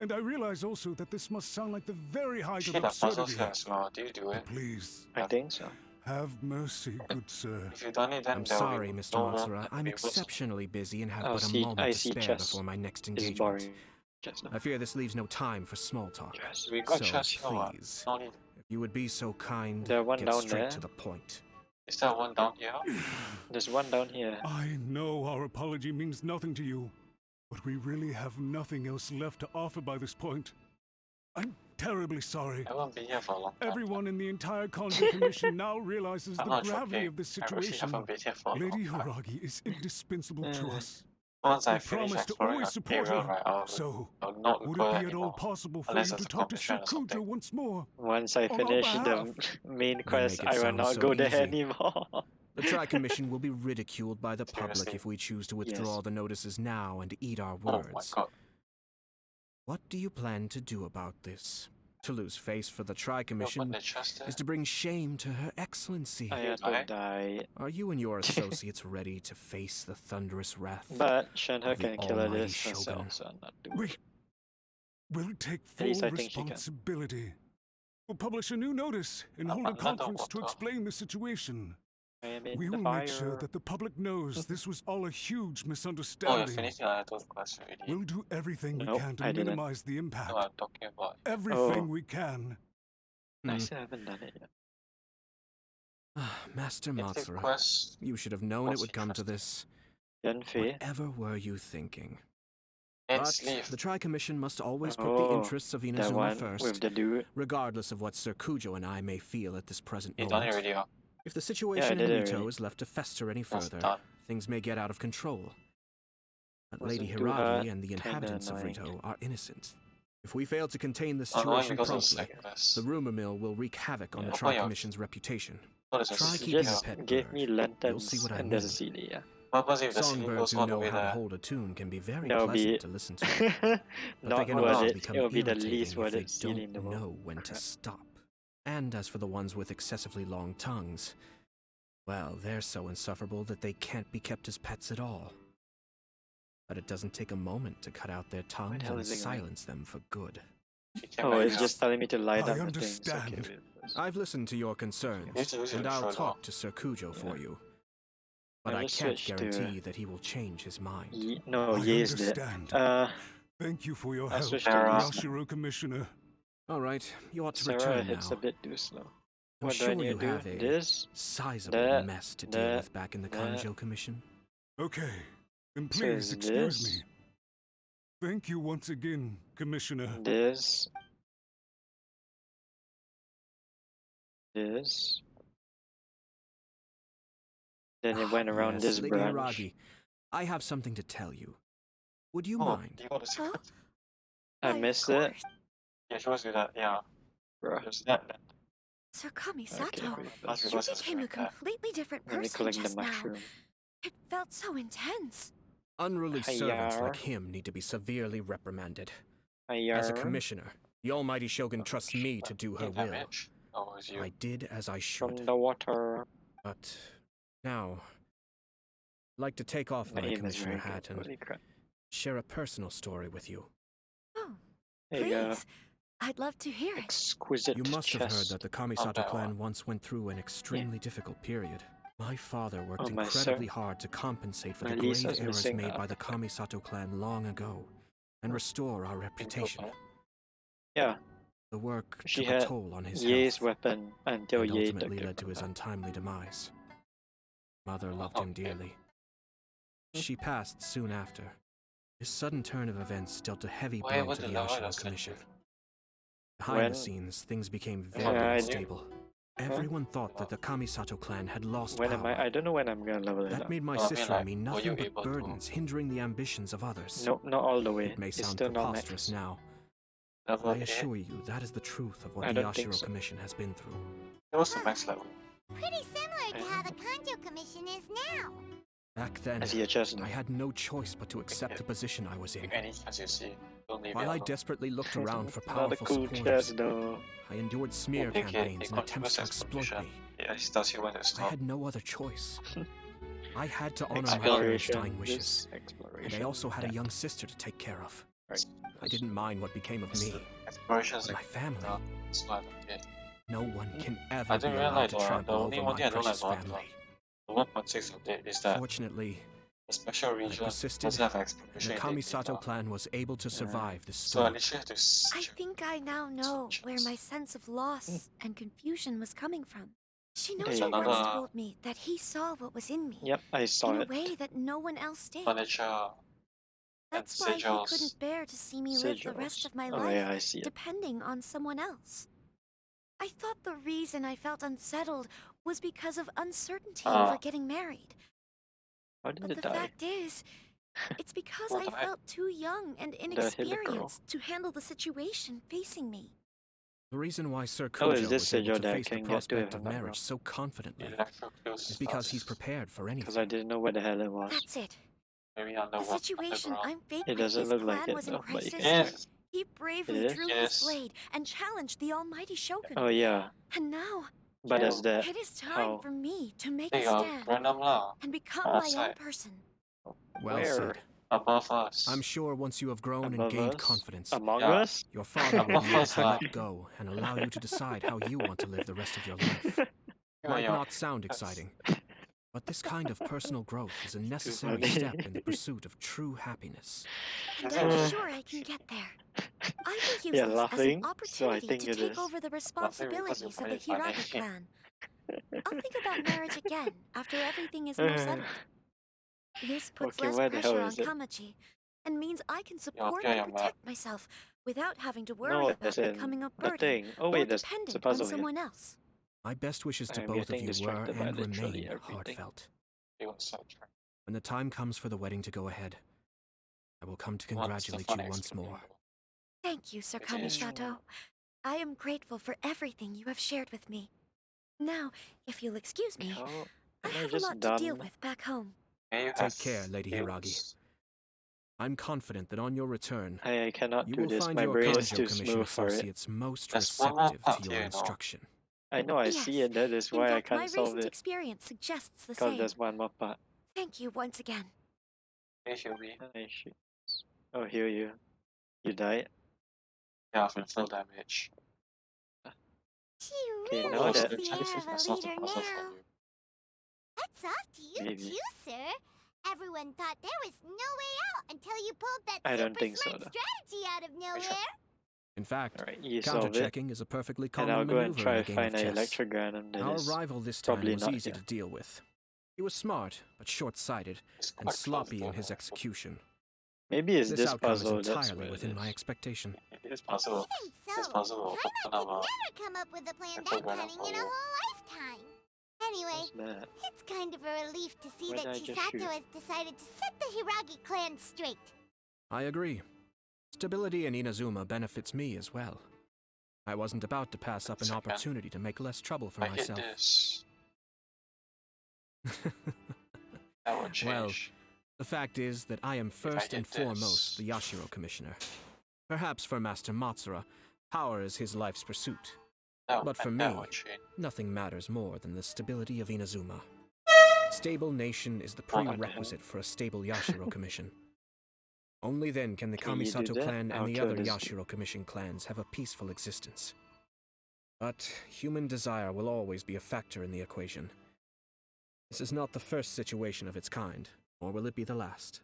And I realize also that this must sound like the very height Shit, of that puzzles absurdity. here as well. Do you do it? But please, I think so. have mercy, good sir. If you done it, then I'm there will sorry, be Mr. no more Matsura. and I'm be worse. exceptionally busy and have Oh, but a see, moment I to see spare chess. before my next It's engagement. boring. Just now. I fear this leaves no time for small talk. Yes. We got So, chest here, what? please, No need. if you would be so kind, There one get down straight there. to the point. Is there one down here? There's one down here. I know our apology means nothing to you, but we really have nothing else left to offer by this point. I'm terribly sorry. I won't be here for a long time. Everyone in the entire Conjo Commission now realizes I'm the not gravity joking. of this I really situation. haven't been here for a long Lady time. Hiragi is indispensable to us. Once I We finish promise to exploring always an support area, her. right, So, I'll not would go it there be at all anymore. possible for Unless you to there's a talk to competition or Sir something. Kujo once more? Once I On our finish the behalf. main You quest, make it I will sound not so go there easy. anymore. The Tri-Commission will be ridiculed by the public Seriously? if we choose to withdraw Yes. the notices now and eat our Oh my words. god. What do you plan to do about this? To lose face for the Tri-Commission the chest there. is to bring shame to Her Excellency. Ayato died. Are you and your associates ready to face the thunderous wrath But Shenhe of the can kill almighty this Shogun? herself, so I'm not doing it. We'll take At full least I think she can. responsibility. We'll publish a new notice and hold a conference to explain the situation. I am in We the will fire. make sure that the public knows this was all a huge Oh, you misunderstanding. finished Ayato's class already. We'll do everything Nope, we can to I didn't. minimize the impact. No, I'm talking about. Everything Oh. we can. I still haven't done it yet. Master It's a Matsura, quest. you should have known it would come to this. Yanfei. Whatever were you thinking? And But sleeve. the Tri-Commission must always put the Oh, interests of that Inazuma one first, with the dude. regardless of what Sir Kujo and I may feel at this present You done it moment. already, huh? If the situation in did it Rito already. is left to fester any That's further, done. things may get out of control. But Wasn't Lady too hard, Hiragi and the kinda inhabitants of annoying. Rito are innocent. If we fail to contain the Annoying situation because of promptly, second best. the rumor mill will wreak havoc on the Open your- Tri-Commission's reputation. What is Try this? keeping a Just pet gave bird. me You'll lanterns see what I and mean. there's a CD, yeah. What happens if the ceiling Songbirds goes who all the know way how to there? hold a tune can be very That'll be pleasant to listen to. But they not can worth also it. become It will be the irritating least if worth they it CD in the don't world. know when to stop. And as for the ones with excessively long tongues, well, they're so insufferable that they can't be kept as pets at all. But it doesn't take a moment to cut out their tongues hell and is it going? silence them for good. Oh, it's just telling me to light I up the things. Okay, understand. wait. I've listened to your concerns, Yes, it was and your I'll shoulder. talk to Sir Kujo for you. But I'll I just can't switch to- guarantee that he will change his mind. No, I Ye is dead. understand. Thank you for your I'll help, switch to Yashiro Commissioner. All right, you ought to Sarah return hits now. a bit too slow. I'm What sure do I you need to have do? a This, sizable that, mess to deal that, with back in the that. Kanjo Commission. Okay, then So please is excuse this. me. Thank you once again, Commissioner. This. Then it went around Yes, this Lady branch. Hiragi, I have something to tell you. Would you Oh, mind? you got the secret. I missed it. Yeah, she was with that. Yeah. Bruh. There's that. Sakami Okay, Sato, wait, That's you because it's became a like that. completely different Let me person collect the just now. mushroom. It felt so intense. Unruly servants Hi-yar. like him need to be severely reprimanded. As a Hi-yar. commissioner, the almighty Shogun trusts me to do her Take will. damage. Oh, it's you. I did as I From should. the water. But now, I'd like to take off My my aim is commissioner very hat good. and Holy crap. share a personal story with you. Oh, There you go. please. I'd love to hear it. Exquisite You must have heard chest. that the Kamisato that clan one. once went through an extremely difficult period. My father worked Oh, my incredibly sir. hard to compensate for My the grave Lisa's errors missing made a- by the Kamisato clan long ago, and restore our reputation. Yeah, The work she took a had toll on his Ye's health, weapon until and Ye ultimately took it led to from his her. untimely demise. Mother loved him dearly. She passed soon after. This sudden turn of events dealt a heavy Why blow would to the the lava Ashura just Commission. enter? Behind When- the scenes, things became Yeah, very I knew. unstable. Everyone thought that the Kamisato clan had lost When power. am I don't know when I'm gonna level it That up. made my Well, I mean, sister like, and me were nothing you but able to- burdens, hindering the ambitions of others. No, not all the way. It may It's sound still not preposterous max. now. Level I 8. assure you, that is the truth of what I the don't think Ashiro so. Commission has been through. It was the max level. Pretty similar to how the Kanjo Commission is now. Back then, I see a chest now. I had no choice but to accept the position I was in. Any chance you see, don't leave While it I alone. desperately looked around for Not a powerful cool supporters, chest though. I endured smear Take it, campaigns it and attempts to contributes exploit me. Yeah, he tells you when to I stop. had no other choice. I had to honor my Exploration. dying wishes, This and exploration. I also had a that. young sister to take care of. Right. I didn't mind what became of me, Exploration's but my like, family. no, it's not okay. No one can I ever be didn't allowed realize to the trample only over one my thing I don't like precious about family. the 1.6 update is that Fortunately, the special I region persisted, doesn't have and exploration. the in it Kamisato now. clan was able to survive this So I storm. literally have to I think I now know where my sense of loss and confusion was coming from. Shinojo There you once go. told me that he saw what was in me Yep, I saw in a it. way that no one else did. furniture That's and why he sigils. couldn't bear to see me live the rest Sigils. of my Oh, life yeah, I see it. depending on someone else. I thought the reason I felt unsettled was because of uncertainty Ah. over getting married. How did But it the die? fact is, it's because What I died? felt too young and hit the girl. inexperienced to handle the situation facing me. The reason why Sir Oh, Kujo is this was able Sigil to that I face the can get to prospect if of I'm not wrong? marriage so confidently Electrocutes is because stuff. he's prepared for anything. Because I didn't know where the hell it was. That's it. Maybe The underwater. situation I'm faced It with doesn't his look like clan it was in though, but you crisis. can. Yes. He bravely Yes. drew his blade and challenged the almighty Shogun. Oh yeah. And now, But is that it is time how? for me to make Hey, a stand random lah. and become my own Outside. person. Well Where? said. Above us. I'm sure once you have grown and Above gained us? confidence, Among Yeah. us? your father will Above be able us, to lah. let go and allow you to decide how you want to live the rest of your life. Might Yeah. not sound exciting, but this kind of personal growth is a necessary funny. step in the pursuit of true happiness. And I'm sure I can get there. I will use Yeah, this laughing, as so an I opportunity think to it take is. over the because responsibilities you of find the it funny. Hiragi clan. I'll think about marriage again after everything is more settled. This puts Okay, less where the hell pressure on is it? Kamachi and means I can support okay, and I'm protect myself without having to worry No, about as in becoming a the burden thing. Oh or wait, there's a dependent on puzzle here. someone else. My best wishes to I'm both of getting you were distracted by and literally remain everything. heartfelt. You want so true. When the time comes for the wedding to go ahead, I will come to What's the congratulate you funny once more. Thank you, Sir It is. Kamisato. I am grateful for everything you have shared with me. Now, if you'll excuse me, How I am I have a just lot to deal done? with back home. May you Take have care, Lady Hiragi. dreams. I'm confident that on your return, I cannot you do will this. find My your brain is Kanjo too Commission smooth for it. associates most There's one more receptive part to here, your you know. instruction. I know, I Yes. see it. That is In why I fact, my can't solve recent it. experience suggests the Because same. there's one more part. Thank you once again. Hey, Shelby. I should. Oh, hear you. You died? Yeah, from full damage. She Okay, really now has that- the air of a leader now. You. Hats off to you Maybe. too, sir. Everyone thought there was no way out until you pulled that I don't super think so, smart though. strategy out of nowhere. In fact, Alright, you solve it. counter-checking is a perfectly And common I'll go and maneuver try in a to game find of an chess. electrogranum that Our is rival this time probably was not easy here. to deal with. He was smart, but short-sighted, It's and quite close sloppy to in his the- execution. Maybe it's This this outcome is puzzle, that's entirely what it within my is. expectation. This puzzle. Even This so, puzzle will Paimon open could up never come up with a plan It's that a random cunning in a puzzle. whole lifetime. Anyway, What's that? it's kind of a relief to see Why that did I just Chisato shoot? has decided to set the Hiragi clan straight. I agree. Stability in Inazuma benefits me as well. I wasn't about to pass up an Second. opportunity to make less trouble for I hit myself. this. That would Well, change. the fact is that I am first and hit this. foremost the Yashiro Commissioner. Perhaps for Master Matsura, power is his life's pursuit. But for me, that would change. nothing matters more than the stability of Inazuma. Stable nation is the What the hell? prerequisite for a stable Yashiro Commission. Only then can the Can you do Kamisato that? clan I'll and the kill other this- Yashiro Commission clans have a peaceful existence. But human desire will always be a factor in the equation. This is not the first situation of its kind, nor will it be the last.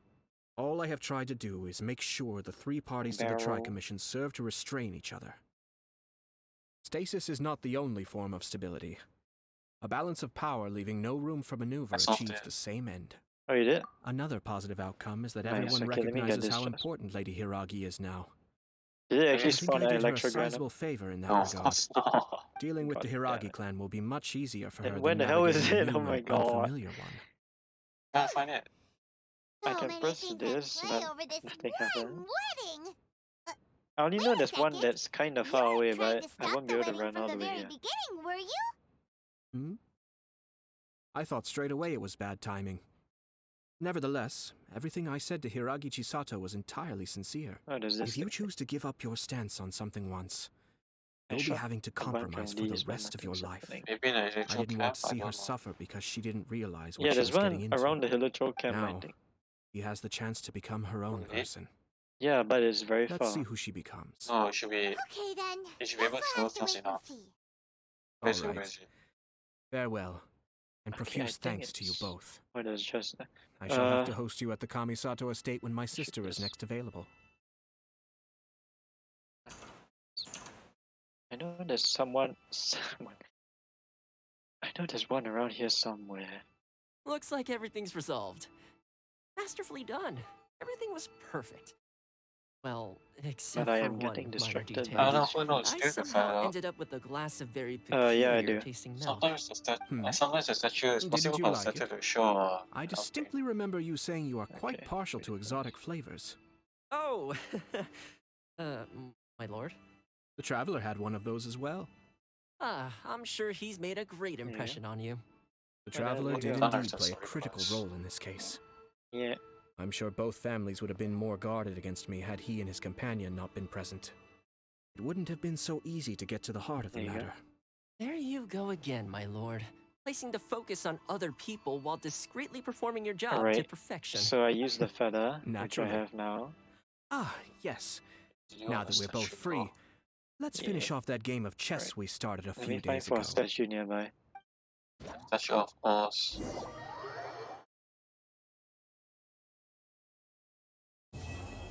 All I have tried to do is make sure the three parties to the Barrel. Tri-Commission serve to restrain each other. Stasis is not the only form of stability. A balance of power leaving no room for maneuver I solved achieves it. the same end. Oh, you did? Another positive outcome is that Nice, everyone okay, let me get recognizes this how first. important Lady Hiragi is now. Did it I actually think spawn I an did her a electrogranum? sizable favor in that No, of regard. course not. Dealing with the God damn Hiragi it. clan will be much easier for Then her where than the hell is navigating a it? new Oh my and God. unfamiliar one. Can't find it. I So can many press things this, at play but over this nothing one happens. wedding. I only Wait know a there's one second. that's kind of You far weren't away, trying but to I stop won't be the able to wedding run from all the the way very here. beginning, were you? Hmm? I thought straight away it was bad timing. Nevertheless, everything I said to Hiragi Chisato was entirely sincere. Oh, there's this If you thing. choose to give up your stance on something once, I you'll be shot having to a bunch of compromise for the these, but rest of your nothing's life. happening. Maybe in a I electro didn't want camp, to I see her don't know. suffer because she didn't realize what Yeah, she there's was getting one into. around the Hilicho camp, I Now, think. she has the chance to become her own Really? person. Yeah, but it's very Let's far. see who she becomes. No, it should be. Okay then. It should be able Guess to we'll do have to things wait and enough. see. All Basically, right. Farewell, and Okay, I profuse think thanks to you it's- both. What is just? I shall have to host you at the Kamisato estate when my should sister is just- next available. I know there's someone. I know there's one around here somewhere. Looks like everything's resolved. Masterfully done. Everything was perfect. Well, except I for am one getting minor distracted detail. by I don't know these who knows. I You can somehow find out. ended up with a glass of very Yeah, I peculiar do. tasting milk. Sometimes the statue is Didn't possible you for the like statue it? to show. I distinctly remember you saying you are quite Okay, partial wait to for exotic flavors. Oh, my lord. The Traveler had one of those as well. I'm sure he's made a great impression on you. The Yeah, Traveler look did at- indeed play a critical role in this case. Yeah. I'm sure both families would have been more guarded against me had he and his companion not been present. It wouldn't have been so easy to get to the heart of the matter. There you go again, my lord. Placing the focus on other people while discreetly performing your job to Alright, perfection. so I use the feather, which I Naturally. have now. Ah, yes. You Now want that a we're both statue free, now? let's finish off that game of chess we started a Let few me find days for ago. a statue nearby. Statue of Oz.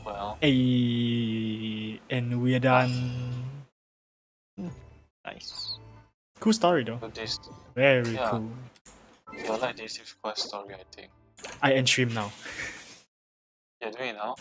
Well, Hey, and we're done. Nice. Cool story though. so this, Very yeah, cool. I like this quest story, I think. I end stream now. You're doing it now?